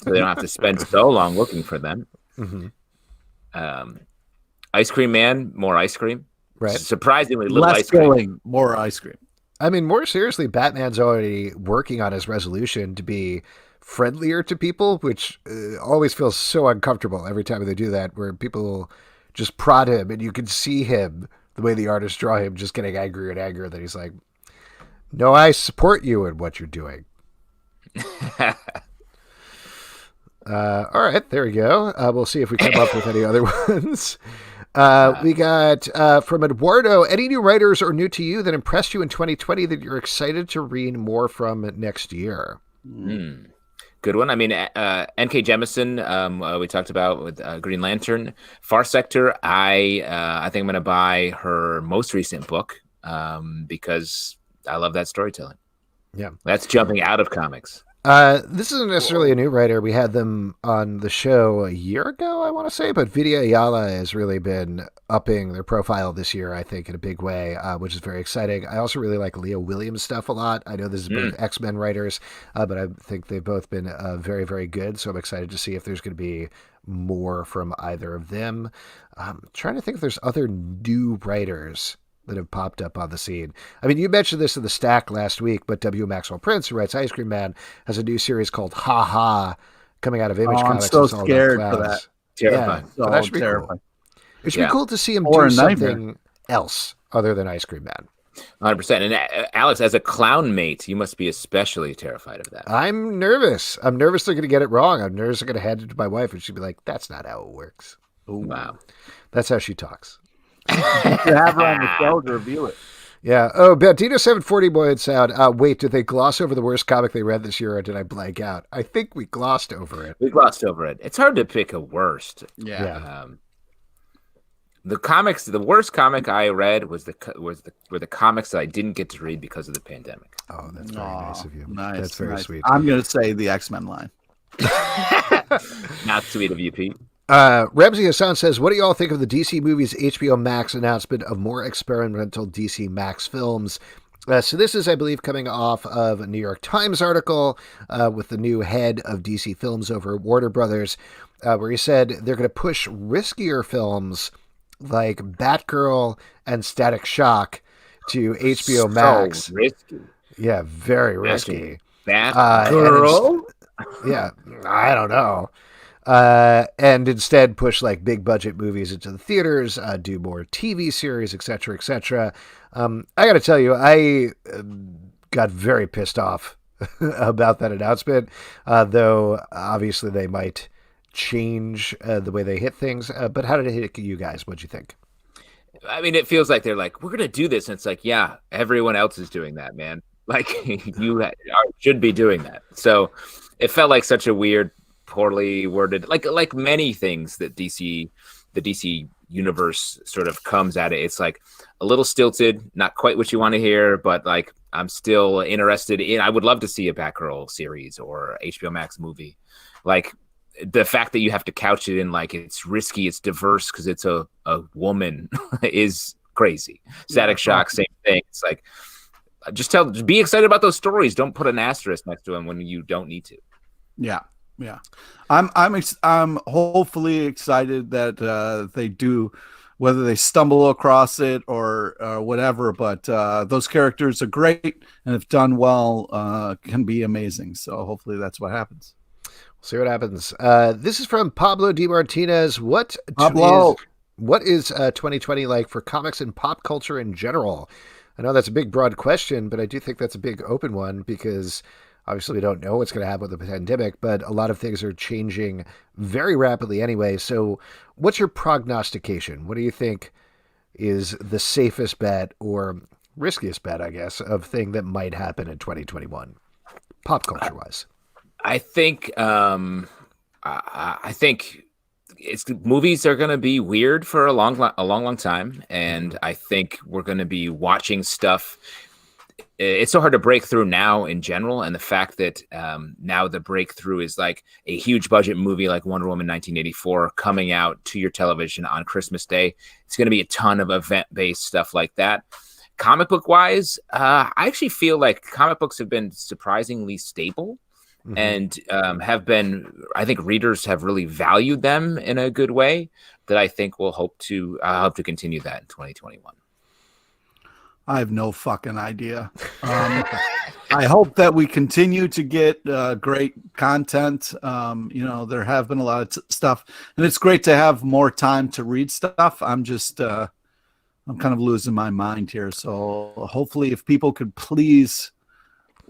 So they don't have to spend so long looking for them. Mm-hmm. Ice Cream Man, more ice cream. Right. Surprisingly, little less ice cream. filling, more ice cream. I mean, more seriously, Batman's already working on his resolution to be friendlier to people, which always feels so uncomfortable every time they do that, where people just prod him and you can see him, the way the artists draw him, just getting angrier and angrier that he's like, no, I support you in what you're doing. All right, there we go. We'll see if we come up with any other ones. We got from Eduardo, any new writers or new to you that impressed you in 2020 that you're excited to read more from next year? Good one. I mean, N.K. Jemisin, we talked about with Green Lantern. Far Sector, I think I'm going to buy her most recent book because I love that storytelling. Yeah. That's jumping out of comics. This isn't necessarily a new writer. We had them on the show a year ago, I want to say, but Vidya Ayala has really been upping their profile this year, I think, in a big way, which is very exciting. I also really like Leah Williams' stuff a lot. I know this is both X-Men writers, but I think they've both been very, very good, so I'm excited to see if there's going to be more from either of them. I'm trying to think if there's other new writers that have popped up on the scene. I mean, you mentioned this in the stack last week, but W. Maxwell Prince, who writes Ice Cream Man, has a new series called Ha Ha coming out of Image Comics. I'm so scared for that. Terrifying. Yeah, but that should be cool. It should be cool to see him do something else other than Ice Cream Man. 100%. And Alex, as a clown mate, you must be especially terrified of that. I'm nervous. I'm nervous they're going to get it wrong. I'm nervous they're going to hand it to my wife and she'll be like, that's not how it works. Ooh. Wow. That's how she talks. You have her on the show to review it. Yeah. Oh, Bandito 740 points out. Wait, did they gloss over the worst comic they read this year, or did I blank out? I think we glossed over it. We glossed over it. It's hard to pick a worst. Yeah. The worst comic I read were the comics that I didn't get to read because of the pandemic. Oh, that's very nice of you. Nice. That's very sweet. I'm going to say the X-Men line. Not sweet of you, Pete. Ramsey Hassan says, what do you all think of the DC movies HBO Max announcement of more experimental DC Max films? So this is, I believe, coming off of a New York Times article with the new head of DC Films over at Warner Brothers, where he said they're going to push riskier films like Batgirl and Static Shock to HBO Max. So risky. Yeah, very risky. Batgirl? Yeah, I don't know. And instead push like big budget movies into the theaters, do more TV series, etc., etc. I got to tell you, I got very pissed off about that announcement, though obviously they might change the way they hit things. But how did it hit you guys? What'd you think? I mean, it feels like they're like, we're going to do this. And it's like, yeah, everyone else is doing that, man. Like, you should be doing that. So it felt like such a weird, poorly worded, like many things that the DC universe sort of comes at it. It's like a little stilted, not quite what you want to hear, but like I'm still interested in. I would love to see a Batgirl series or HBO Max movie. Like the fact that you have to couch it in like it's risky, it's diverse because it's a woman is crazy. Static Shock, same thing. It's like just be excited about those stories. Don't put an asterisk next to them when you don't need to. Yeah. Yeah, I'm hopefully excited that they do, whether they stumble across it or whatever. But those characters are great, and if done well, can be amazing. So hopefully that's what happens. We'll see what happens. This is from Pablo D. Martinez. What is 2020 like for comics and pop culture in general? I know that's a big, broad question, but I do think that's a big open one because obviously, we don't know what's going to happen with the pandemic, but a lot of things are changing very rapidly anyway. So what's your prognostication? What do you think is the safest bet or riskiest bet, I guess, of thing that might happen in 2021, pop culture-wise? I think movies are going to be weird for a long time. And I think we're going to be watching stuff. It's so hard to break through now in general. And the fact that now the breakthrough is like a huge budget movie like Wonder Woman 1984 coming out to your television on Christmas Day. It's going to be a ton of event-based stuff like that. Comic book wise, I actually feel like comic books have been surprisingly stable and have been, I think readers have really valued them in a good way that I think will hope to continue that in 2021. I have no fucking idea. I hope that we continue to get great content. There have been a lot of stuff, and it's great to have more time to read stuff. I'm just, I'm kind of losing my mind here. So hopefully, if people could please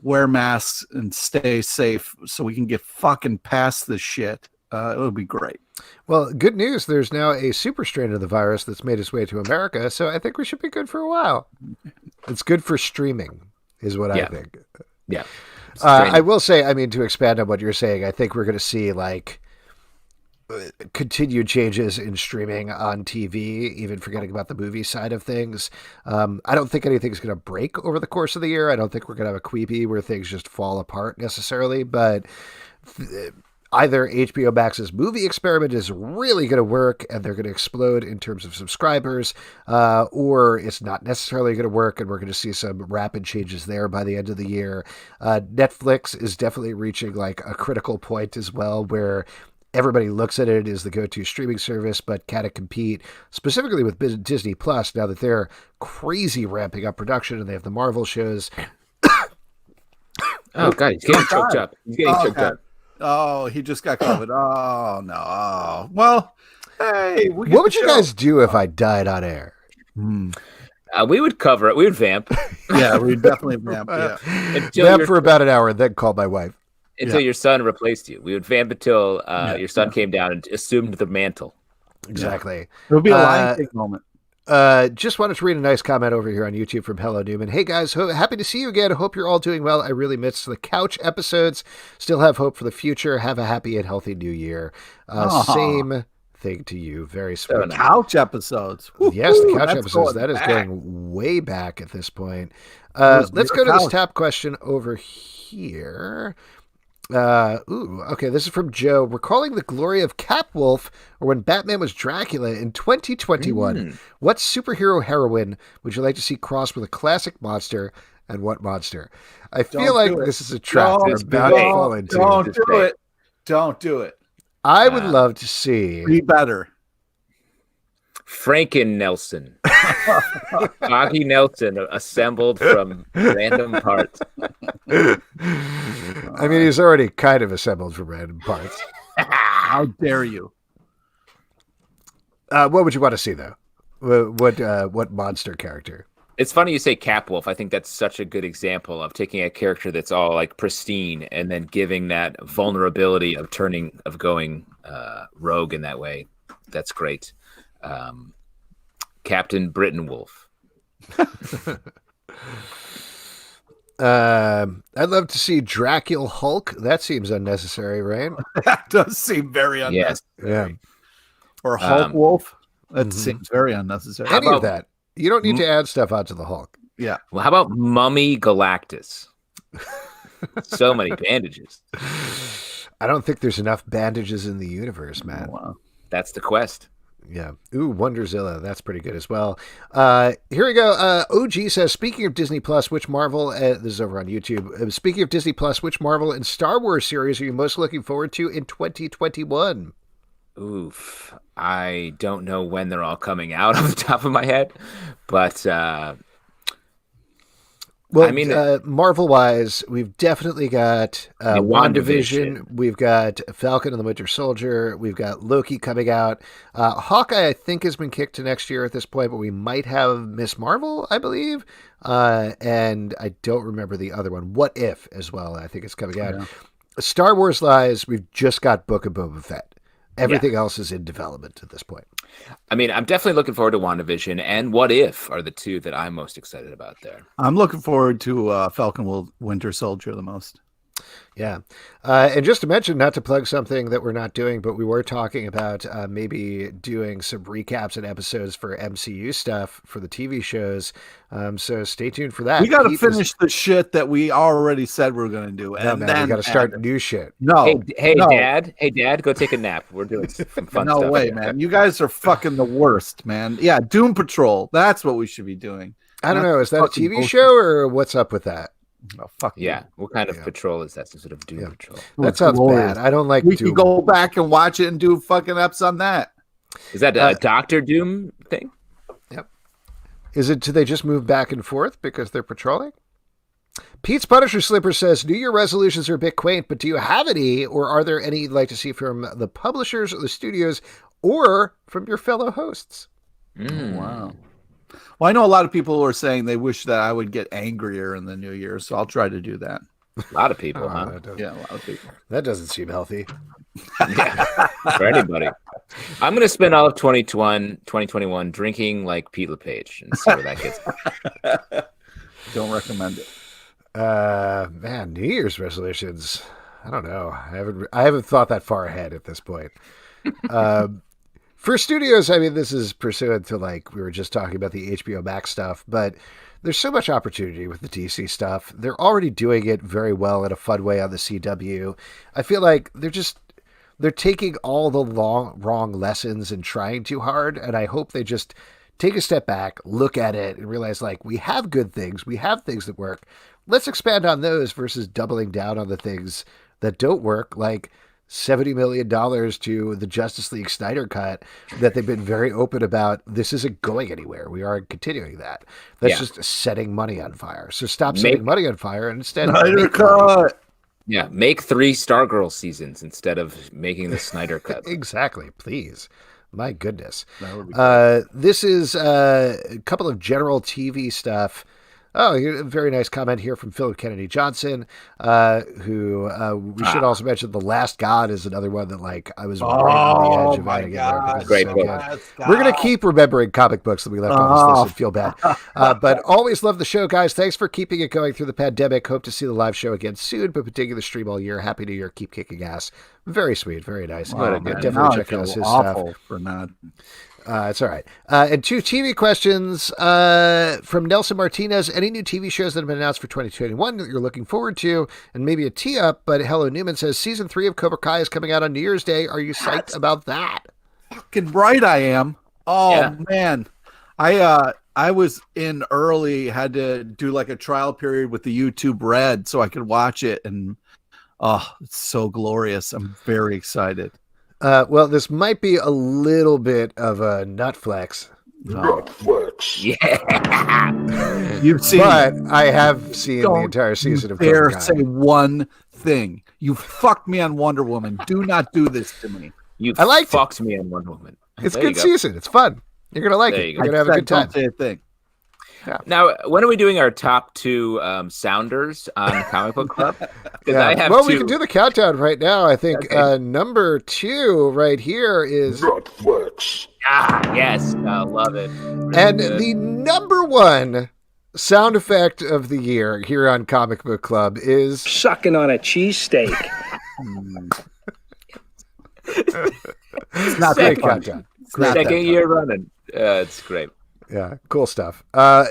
wear masks and stay safe so we can get fucking past this shit, it would be great. Well, good news. There's now a super strain of the virus that's made its way to America, so I think we should be good for a while. It's good for streaming, is what I think. Yeah. I will say, I mean, to expand on what you're saying, I think we're going to see like continued changes in streaming on TV, even forgetting about the movie side of things. I don't think anything's going to break over the course of the year. I don't think we're going to have a Queepy where things just fall apart necessarily, but either HBO Max's movie experiment is really going to work and they're going to explode in terms of subscribers, or it's not necessarily going to work and we're going to see some rapid changes there by the end of the year. Netflix is definitely reaching like a critical point as well, where everybody looks at it as the go-to streaming service, but can it compete specifically with Disney Plus now that they're crazy ramping up production and they have the Marvel shows? Oh God, he's getting choked up. He's getting choked up. Oh, he just got COVID. Oh, no. Oh. Well, hey. What would you guys do if I died on air? We would cover it. We would vamp. Yeah, we'd definitely vamp. Yeah. Vamp for about an hour and then call my wife. Until your son replaced you. We would vamp until your son came down and assumed the mantle. Exactly. It would be a Lion King moment. Just wanted to read a nice comment over here on YouTube from Hello Newman. Hey guys, happy to see you again. Hope you're all doing well. I really missed the couch episodes. Still have hope for the future. Have a happy and healthy new year. Same thing to you. Very sweet. Couch episodes. Yes, the couch episodes. That is going way back at this point. Let's go to this top question over here. Okay, this is from Joe. Recalling the glory of Capwolf, or when Batman was Dracula in 2021, what superhero heroine would you like to see crossed with a classic monster, and what monster? I feel like this is a trap we're about to fall into. Don't do it. Don't do it. I would love to see. Be better. Franken Nelson. Foggy Nelson assembled from random parts. I mean, he's already kind of assembled from random parts. How dare you? What would you want to see, though? What monster character? It's funny you say Capwolf. I think that's such a good example of taking a character that's all like pristine and then giving that vulnerability of going rogue in that way. That's great. Captain Britain Wolf. I'd love to see Dracula Hulk. That seems unnecessary, right? That does seem very unnecessary. Yeah. Or Hulk Wolf. That seems very unnecessary. Any of that. You don't need to add stuff onto the Hulk. Yeah. Well, how about Mummy Galactus? So many bandages. I don't think there's enough bandages in the universe, man. Oh, wow. That's the quest. Yeah. Ooh, Wonderzilla. That's pretty good as well. Here we go. OG says, speaking of Disney Plus, which Marvel, this is over on YouTube. Speaking of Disney Plus, which Marvel and Star Wars series are you most looking forward to in 2021? Oof. I don't know when they're all coming out off the top of my head, but well, I mean, Marvel-wise, we've definitely got WandaVision. We've got Falcon and the Winter Soldier. We've got Loki coming out. Hawkeye, I think, has been kicked to next year at this point, but we might have Miss Marvel, I believe. And I don't remember the other one. What If, as well, I think it's coming out. Yeah. Star Wars-wise, we've just got Book of Boba Fett. Everything else is in development at this point. I mean, I'm definitely looking forward to WandaVision and What If are the two that I'm most excited about there. I'm looking forward to Falcon Winter Soldier the most. Yeah. And just to mention, not to plug something that we're not doing, but we were talking about maybe doing some recaps and episodes for MCU stuff for the TV shows. So stay tuned for that. We got to finish the shit that we already said we were going to do. And then we got to start new shit. No. Hey, Dad, go take a nap. We're doing some fun stuff. No way, man. You guys are fucking the worst, man. Yeah, Doom Patrol. That's what we should be doing. I don't know. Is that a TV show or what's up with that? Oh, fuck yeah. What kind of patrol is that? Some sort of Doom Patrol. That sounds bad. I don't like We can go back and watch it and do fucking eps on that. Is that a Doctor Doom thing? Yep. Is it, do they just move back and forth because they're patrolling? Pete's Punisher Slipper says, New Year resolutions are a bit quaint, but do you have any, or are there any you'd like to see from the publishers or the studios or from your fellow hosts? Wow. Well, I know a lot of people are saying they wish that I would get angrier in the new year, so I'll try to do that. A lot of people, huh? Yeah, a lot of people. That doesn't seem healthy. Yeah, for anybody. I'm going to spend all of 2021 drinking like Pete LePage and see where that gets. Don't recommend it. Man, New Year's resolutions. I don't know. I haven't thought that far ahead at this point. For studios, I mean, this is pursuant to, like, we were just talking about the HBO Max stuff, but there's so much opportunity with the DC stuff. They're already doing it very well in a fun way on the CW. I feel like they're taking all the wrong lessons and trying too hard, and I hope they just take a step back, look at it, and realize, like, we have good things. We have things that work. Let's expand on those versus doubling down on the things that don't work, like $70 million to the Justice League Snyder Cut that they've been very open about. This isn't going anywhere. We aren't continuing that. That's just setting money on fire. So stop setting money on fire and instead Snyder Cut. Yeah, make 3 Stargirl seasons instead of making the Snyder Cut. Exactly, please. My goodness. This is a couple of general TV stuff. Oh, a very nice comment here from Philip Kennedy Johnson, who we should also mention. The Last God is another one that, like, I was right on the edge of adding in. Great book. We're going to keep remembering comic books that we left on this list and feel bad. But always love the show, guys. Thanks for keeping it going through the pandemic. Hope to see the live show again soon, but particularly stream all year. Happy New Year. Keep kicking ass. Very sweet. Very nice. Definitely check out his stuff. For not. It's all right. And 2 TV questions from Nelson Martinez. Any new TV shows that have been announced for 2021 that you're looking forward to? And maybe a tee-up, but Hello Newman says, Season 3 of Cobra Kai is coming out on New Year's Day. Are you psyched about that? Fucking right I am. Oh, man. I was in early, had to do like a trial period with the YouTube Red so I could watch it. And, it's so glorious. I'm very excited. Well, this might be a little bit of a nut flex. Nutflex. Yeah. You've seen, but I have seen the entire season of Cobra Kai. Say one thing. You fucked me on Wonder Woman. Do not do this to me. I liked fucked me on Wonder Woman. It's a good season. It's fun. You're gonna like it. You're gonna have a good time. Don't say a thing. Yeah. Now, when are we doing our top 2 sounders on Comic Book Club? I have we can do the countdown right now. I think number 2 right here is Nutflex. Yes, I love it. Really and good. The number 1 sound effect of the year here on Comic Book Club is sucking on a cheesesteak. It's not great countdown. Second year running. It's great. Yeah, cool stuff. Are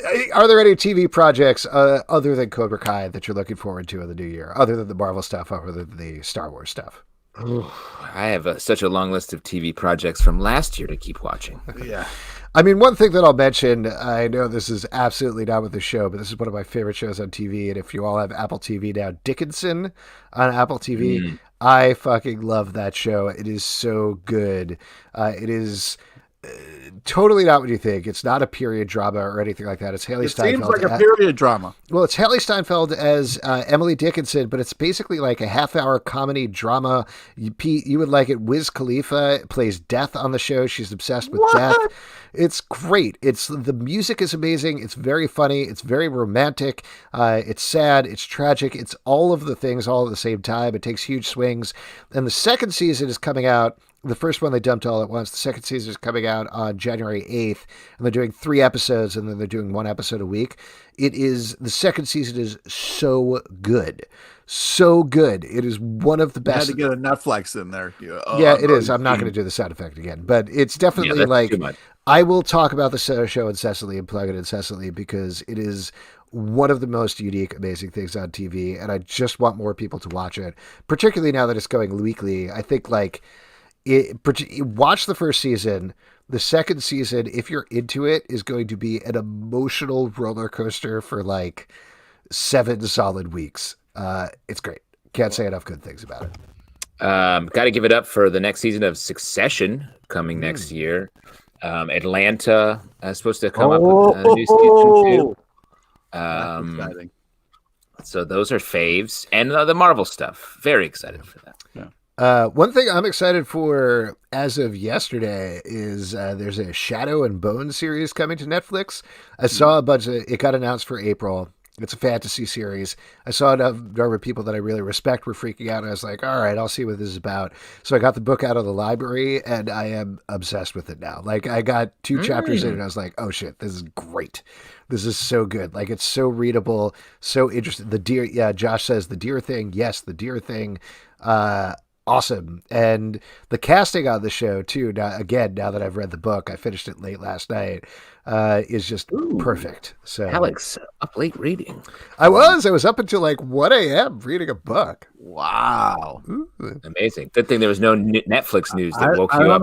there any TV projects other than Cobra Kai that you're looking forward to in the new year, other than the Marvel stuff, other than the Star Wars stuff? I have such a long list of TV projects from last year to keep watching. Yeah. I mean, one thing that I'll mention, I know this is absolutely not with the show, but this is one of my favorite shows on TV. And if you all have Apple TV now, Dickinson on Apple TV, I fucking love that show. It is so good. It is totally not what you think. It's not a period drama or anything like that. It's Haley Steinfeld. Seems like a period drama. Well, it's Haley Steinfeld as Emily Dickinson, but it's basically like a half-hour comedy drama. You would like it. Wiz Khalifa plays Death on the show. She's obsessed with death. It's great. The music is amazing. It's very funny. It's very romantic. It's sad. It's tragic. It's all of the things all at the same time. It takes huge swings. And the second season is coming out. The first one they dumped all at once. The second season is coming out on January 8th, and they're doing 3 episodes, and then they're doing 1 episode a week. The second season is so good. So good. It is one of the best. I had to get a Netflix in there. Yeah, it is. I'm not going to do the sound effect again, but it's definitely like, I will talk about the show incessantly and plug it incessantly because it is one of the most unique, amazing things on TV, and I just want more people to watch it, particularly now that it's going weekly. I think, like, watch the first season. The second season, if you're into it, is going to be an emotional roller coaster for like 7 solid weeks. It's great. Can't say enough good things about it. Got to give it up for the next season of Succession coming next year. Atlanta is supposed to come up with a new season too. That's exciting. So those are faves, and the Marvel stuff. Very excited for that. One thing I'm excited for as of yesterday is there's a Shadow and Bone series coming to Netflix. I saw a bunch of it got announced for April. It's a fantasy series. I saw a number of people that I really respect were freaking out, and I was like, all right, I'll see what this is about. So I got the book out of the library, and I am obsessed with it now. Like, I got 2 chapters in, and I was like, oh shit, this is great. This is so good. Like, it's so readable, so interesting. The deer, yeah, Josh says the deer thing. Yes, the deer thing. Awesome. And the casting on the show too, now that I've read the book, I finished it late last night, is just perfect. So Alex, up late reading. I was up until like 1 a.m. reading a book. Wow. Ooh. Amazing. Good thing there was no Netflix news that woke you up.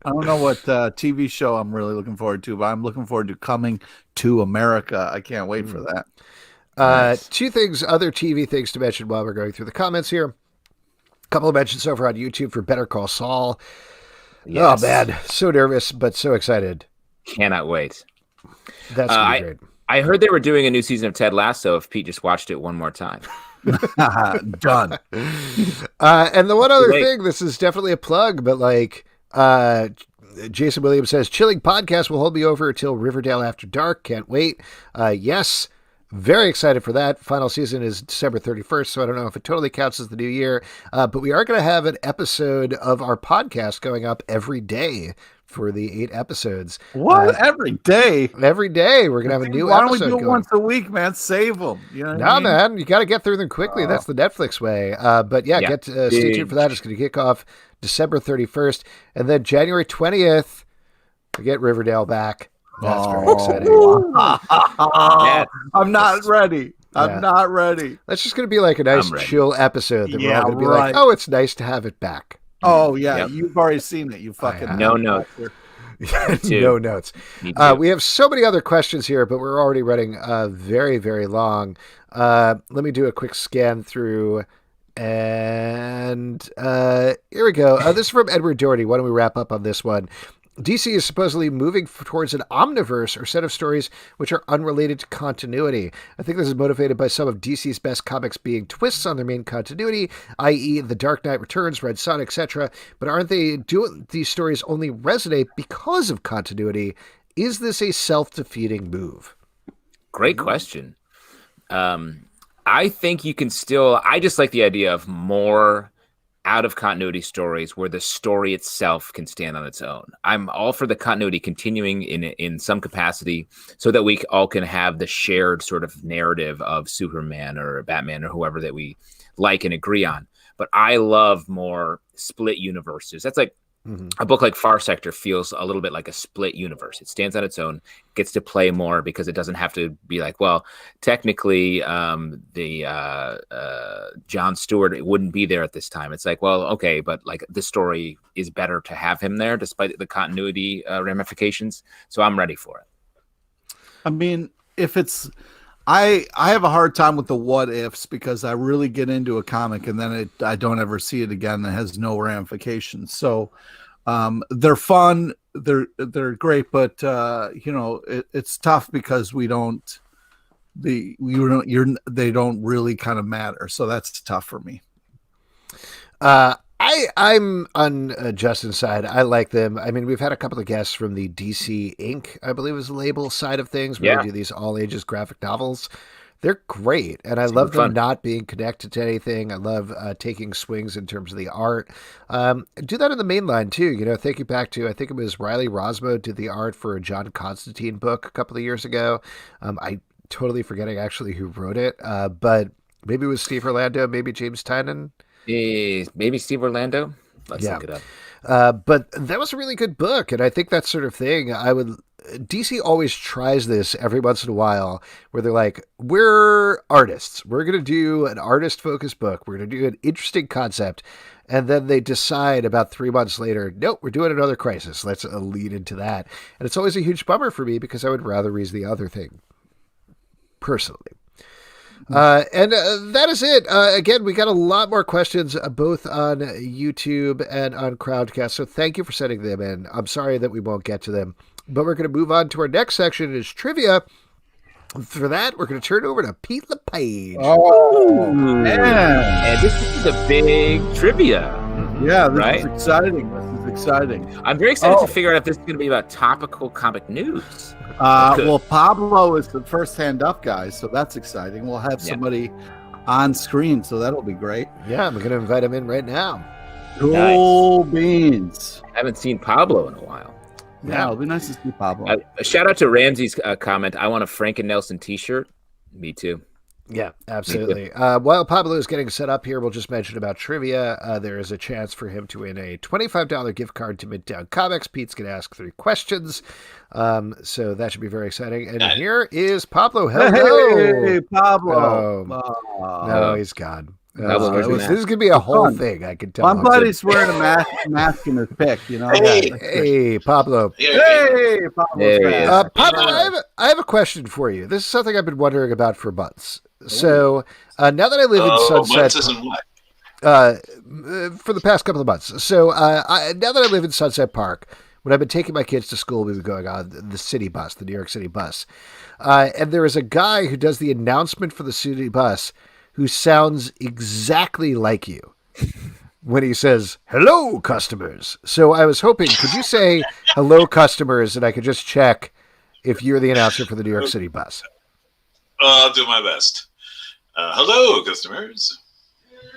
I don't know what TV show I'm really looking forward to, but I'm looking forward to Coming to America. I can't wait for that. Nice. 2 things, other TV things to mention while we're going through the comments here. Couple of mentions over on YouTube for Better Call Saul. Yes. Oh man, so nervous, but so excited. Cannot wait. That's great. I heard they were doing a new season of Ted Lasso if Pete just watched it one more time. Done. And the one other thing, this is definitely a plug, but like Jason Williams says, chilling podcast will hold me over until Riverdale After Dark. Can't wait. Yes. Very excited for that. Final season is December 31st, so I don't know if it totally counts as the new year. But we are going to have an episode of our podcast going up every day for the 8 episodes. What? Every day? Every day. We're going to have a new episode. Why don't we do it once a week, man? Save them. You know what I mean? Man. You got to get through them quickly. That's the Netflix way. But yeah, stay tuned for that. It's going to kick off December 31st. And then January 20th, we get Riverdale back. That's very exciting. I'm not ready. I'm not ready. That's just going to be like a nice chill episode that we're all going to be like, oh, it's nice to have it back. Oh, yeah. You've already seen it. You fucking no notes. No notes. We have so many other questions here, but we're already running very, very long. Let me do a quick scan through. And here we go. This is from Edward Doherty. Why don't we wrap up on this one? DC is supposedly moving towards an omniverse or set of stories which are unrelated to continuity. I think this is motivated by some of DC's best comics being twists on their main continuity, i.e. The Dark Knight Returns, Red Son, etc. But aren't they doing these stories only resonate because of continuity? Is this a self-defeating move? Great question. I think you can still... I just like the idea of more out of continuity stories where the story itself can stand on its own. I'm all for the continuity continuing in some capacity so that we all can have the shared sort of narrative of Superman or Batman or whoever that we like and agree on. But I love more split universes. That's like a book like Far Sector feels a little bit like a split universe. It stands on its own, gets to play more because it doesn't have to be like, well, technically John Stewart wouldn't be there at this time. It's like, well, okay, but like the story is better to have him there despite the continuity ramifications. So I'm ready for it. I mean, if it's... I have a hard time with the what ifs because I really get into a comic and then I don't ever see it again. It has no ramifications. So they're fun. They're great, but it's tough because they don't really kind of matter. So that's tough for me. I'm on Justin's side. I like them. I mean, we've had a couple of guests from the DC Inc., I believe is the label side of things, where they do these all-ages graphic novels. They're great, and I love them not being connected to anything. I love taking swings in terms of the art. Do that in the main line, too. You know, thinking back to, I think it was Riley Rosmo did the art for a John Constantine book a couple of years ago. I totally forgetting actually who wrote it, but maybe it was Steve Orlando, maybe James Tynan. Maybe Steve Orlando. Let's look it up. But that was a really good book, and I think that sort of thing, DC always tries this every once in a while, where they're like, we're artists. We're going to do an artist-focused book. We're going to do an interesting concept. And then they decide about 3 months later, nope, we're doing another Crisis. Let's lead into that. And it's always a huge bummer for me because I would rather read the other thing, personally. And that is it. Again, we got a lot more questions both on YouTube and on Crowdcast, so thank you for sending them in. I'm sorry that we won't get to them, but we're going to move on to our next section, is trivia. For that, we're going to turn over to Pete LePage. Oh, man. And this is a big trivia. Yeah, this right? is exciting. This is exciting. I'm very excited to figure out if this is going to be about topical comic news. Well, Pablo is the first hand up guy, so that's exciting. We'll have somebody on screen, so that'll be great. Yeah, I'm going to invite him in right now. Cool beans. I haven't seen Pablo in a while. Yeah, it'll be nice to see Pablo. A shout out to Ramsey's comment. I want a Frank and Nelson t-shirt. Me too. Yeah, absolutely. While Pablo is getting set up here, we'll just mention about trivia. There is a chance for him to win a $25 gift card to Midtown Comics. Pete's going to ask 3 questions. So that should be very exciting. And here is Pablo. Hello. Hey, Pablo. No, he's gone. This is going to be a whole thing, I can tell. I'm glad he's wearing a mask in his pick, you know. Hey, Pablo. Hey, Pablo. Pablo, I have a question for you. This is something I've been wondering about for months. So now that I live in Sunset, for the past couple of months. So now that I live in Sunset Park, when I've been taking my kids to school, we've been going on the city bus, the New York City bus. And there is a guy who does the announcement for the city bus who sounds exactly like you when he says, "Hello, customers." So I was hoping, could you say "Hello, customers," and I could just check if you're the announcer for the New York City bus? I'll do my best. Hello, customers.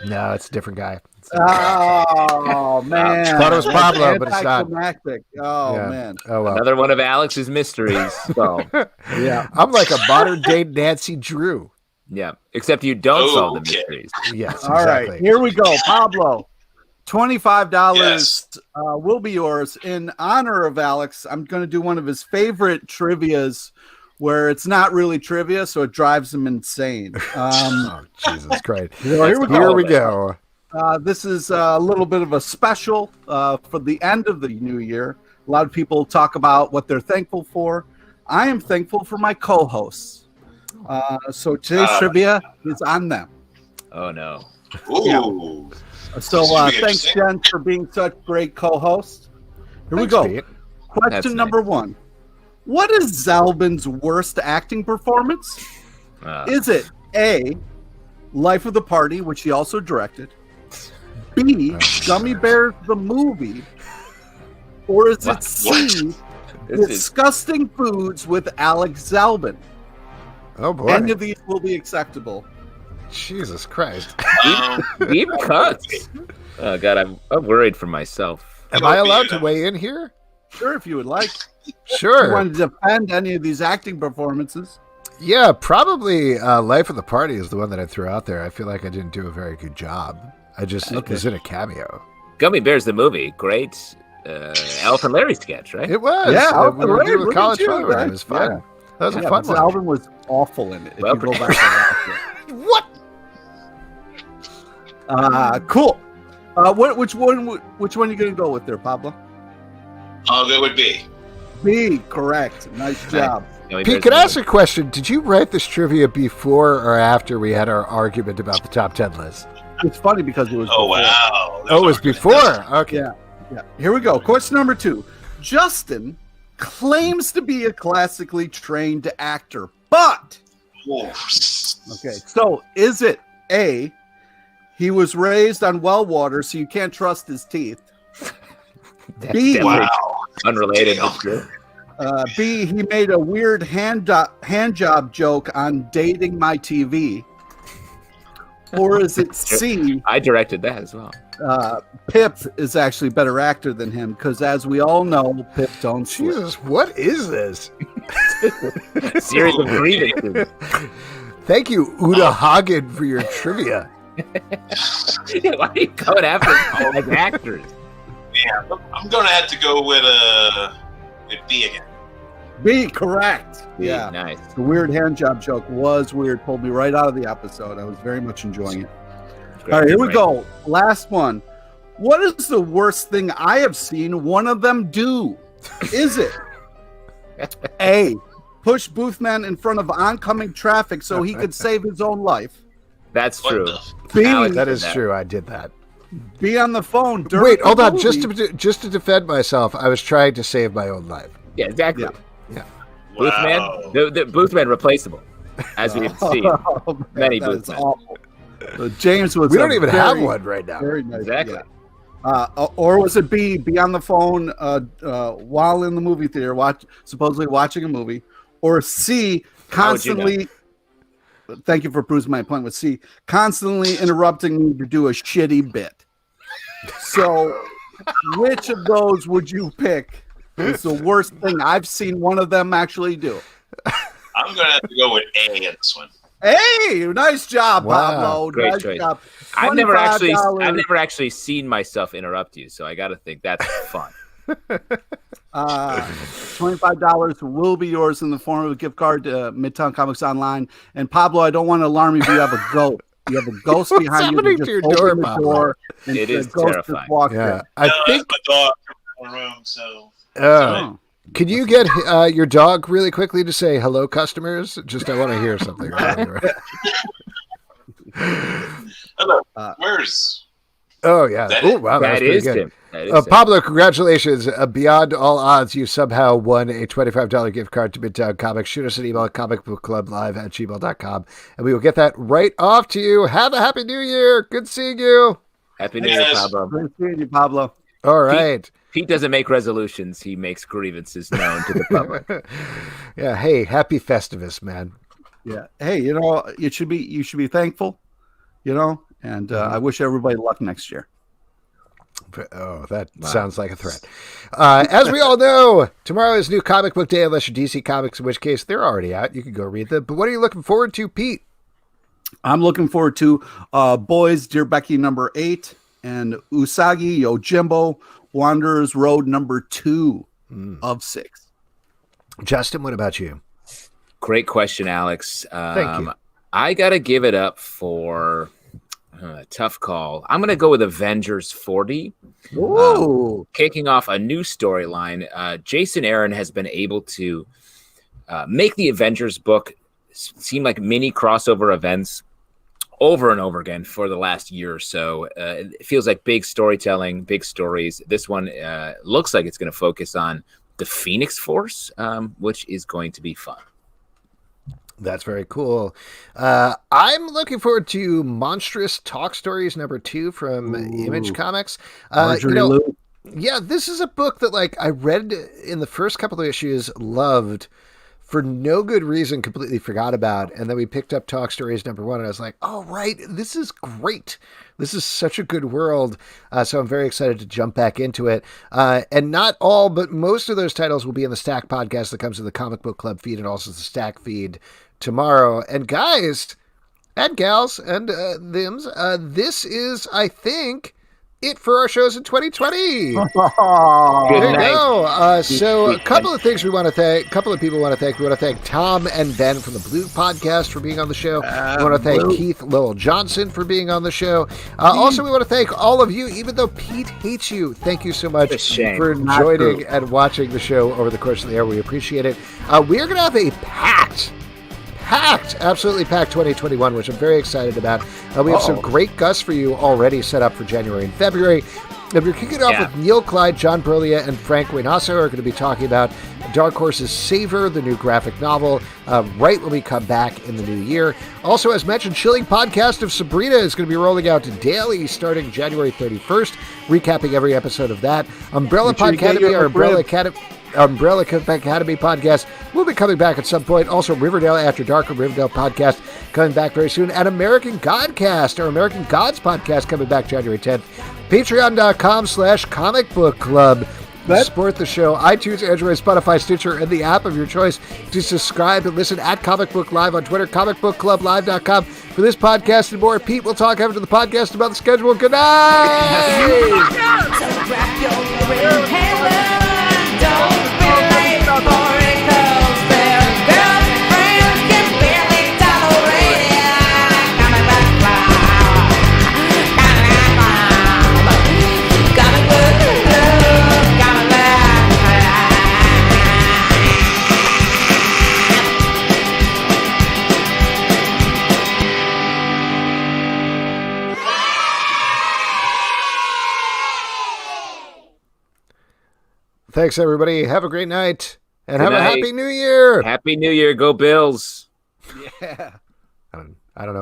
No, it's a different guy. Oh, man. I thought it was Pablo, but it's not. Oh, man. Oh, well. Another one of Alex's mysteries. So. Yeah. I'm like a modern-day Nancy Drew. Yeah, except you don't solve the mysteries. Yes, All exactly. right, here we go. Pablo, $25 will be yours. In honor of Alex, I'm going to do one of his favorite trivias where it's not really trivia, so it drives him insane. Oh, Jesus Christ. Here we go. This is a little bit of a special for the end of the new year. A lot of people talk about what they're thankful for. I am thankful for my co-hosts. So today's trivia is on them. Oh, no. Ooh. Yeah. So thanks, Jen, for being such great co-host. Here we go. Pete. Question number 1. What is Zalbin's worst acting performance? Is it A, Life of the Party, which he also directed, B, Gummy Bears the movie, or is it C, Disgusting Foods with Alex Zalbin? Oh, boy. Any of these will be acceptable. Jesus Christ. Deep cuts. Oh, God, I'm worried for myself. Am I allowed to weigh in here? Sure, if you would like. Sure. If you want to defend any of these acting performances. Yeah, probably Life of the Party is the one that I threw out there. I feel like I didn't do a very good job. I just was in a cameo. Gummy Bears the movie. Great Elephant Larry sketch, right? It was. Yeah, we were doing a college film. It was fun. Yeah. That was a fun one. Zalbin was awful in it. If you go back and watch What? Cool. Which one are you going to go with there, Pablo? That would be B. Correct. Nice job. Pete, can I ask a question? Did you write this trivia before or after we had our argument about the top 10 list? It's funny because it was Oh, before. wow. Oh, it was before? Okay. Yeah. Here we go. Question number 2. Justin claims to be a classically trained actor, but... Okay, so is it A, he was raised on well water, so you can't trust his teeth? B, unrelated. B, he made a weird hand job joke on Dating My TV? Or is it C? I directed that as well. Pip is actually a better actor than him because, as we all know, Pip don't sleep. Jesus, what is this? Series of grievances. Thank you, Uda Hagen, for your trivia. Why are you going after all like actors? Yeah, I'm going to have to go with B again. B, correct. B, yeah, nice. The weird hand job joke was weird. Pulled me right out of the episode. I was very much enjoying it. All right, here we go. Last one. What is the worst thing I have seen one of them do? Is it A, push Boothman in front of oncoming traffic so he could save his own life. That's true. That is true. I did that. Be on the phone. During Wait, hold the on. movie. Just to defend myself, I was trying to save my own life. Yeah, exactly. Yeah. Boothman, the Boothman replaceable, as we've seen. Many Boothman. Awful. James was. We don't even have one right now. Very nice. Exactly. Yeah. Or was it B? Be on the phone while in the movie theater, supposedly watching a movie, or C? Constantly. Thank you for proving my point with C. Constantly interrupting me to do a shitty bit. So, which of those would you pick? It's the worst thing. I've seen one of them actually do. I'm gonna have to go with A in this one. Hey, nice job, Pablo. Great nice choice. job. I've never actually seen myself interrupt you, so I got to think that's fun. $25 will be yours in the form of a gift card to Midtown Comics Online. And Pablo, I don't want to alarm you, but you have a ghost. You have a ghost behind you. Happening to your door, Pablo? It is terrifying. I think my dog in the room, so. Could you get your dog really quickly to say hello, customers? Just I want to hear something. Hello. Where's? Oh yeah. Oh wow, that is good. Pablo, congratulations! Beyond all odds, you somehow won a $25 gift card to Midtown Comics. Shoot us an email at comicbookclublive@gmail.com, and we will get that right off to you. Have a happy New Year! Good seeing you. Happy New Year, Pablo. Good seeing you, Pablo. All right. Pete doesn't make resolutions; he makes grievances known to the public. Yeah. Hey, happy Festivus, man. Yeah. Hey, you should be thankful. And I wish everybody luck next year. Oh, that sounds like a threat. As we all know, tomorrow is New Comic Book Day, unless you're DC Comics, in which case they're already out. You can go read them. But what are you looking forward to, Pete? I'm looking forward to Boys, Dear Becky number 8 and Usagi Yojimbo Wanderers Road number 2 of 6. Justin, what about you? Great question, Alex. Thank you. I got to give it up for tough call. I'm going to go with Avengers 40. Kicking off a new storyline. Jason Aaron has been able to make the Avengers book seem like mini crossover events over and over again for the last year or so. It feels like big storytelling, big stories. This one looks like it's going to focus on the Phoenix Force, which is going to be fun. That's very cool. I'm looking forward to Monstrous Talk Stories number 2 from Image Comics. Yeah, this is a book that I read in the first couple of issues, loved, for no good reason, completely forgot about. And then we picked up Talk Stories number 1, and I was like, oh, right, this is great. This is such a good world. So I'm very excited to jump back into it. And not all, but most of those titles will be in the Stack podcast that comes to the Comic Book Club feed and also the Stack feed tomorrow. And guys and gals and thems, this is, I think, it for our shows in 2020. There you go. So a couple of things we want to thank, a couple of people we want to thank. We want to thank Tom and Ben from the Blue Podcast for being on the show. We want to thank Keith Lowell Jensen for being on the show. Also, we want to thank all of you, even though Pete hates you. Thank you so much for joining and watching the show over the course of the air. We appreciate it. We are going to have a absolutely packed 2021, which I'm very excited about. We have some great guests for you already set up for January and February. And we're kicking it off with Neil Clyde, John Berlia, and Frank Reynoso are going to be talking about Dark Horse's Savor, the new graphic novel, right when we come back in the new year. Also, as mentioned, Chilling Podcast of Sabrina is going to be rolling out daily starting January 31st, recapping every episode of that. Umbrella Academy, our Umbrella Academy podcast will be coming back at some point. Also, Riverdale After Dark, a Riverdale podcast coming back very soon. And American Godcast, our American Gods podcast coming back January 10th. Patreon.com/Comic Book Club. Support the show. iTunes, Android, Spotify, Stitcher, and the app of your choice to subscribe and listen at Comic Book Live on Twitter, comicbookclublive.com. For this podcast and more, Pete will talk after the podcast about the schedule. Good night! Thanks, everybody. Have a great night. And Good have a night. happy new year. Happy New Year. Go Bills. Yeah. I don't know.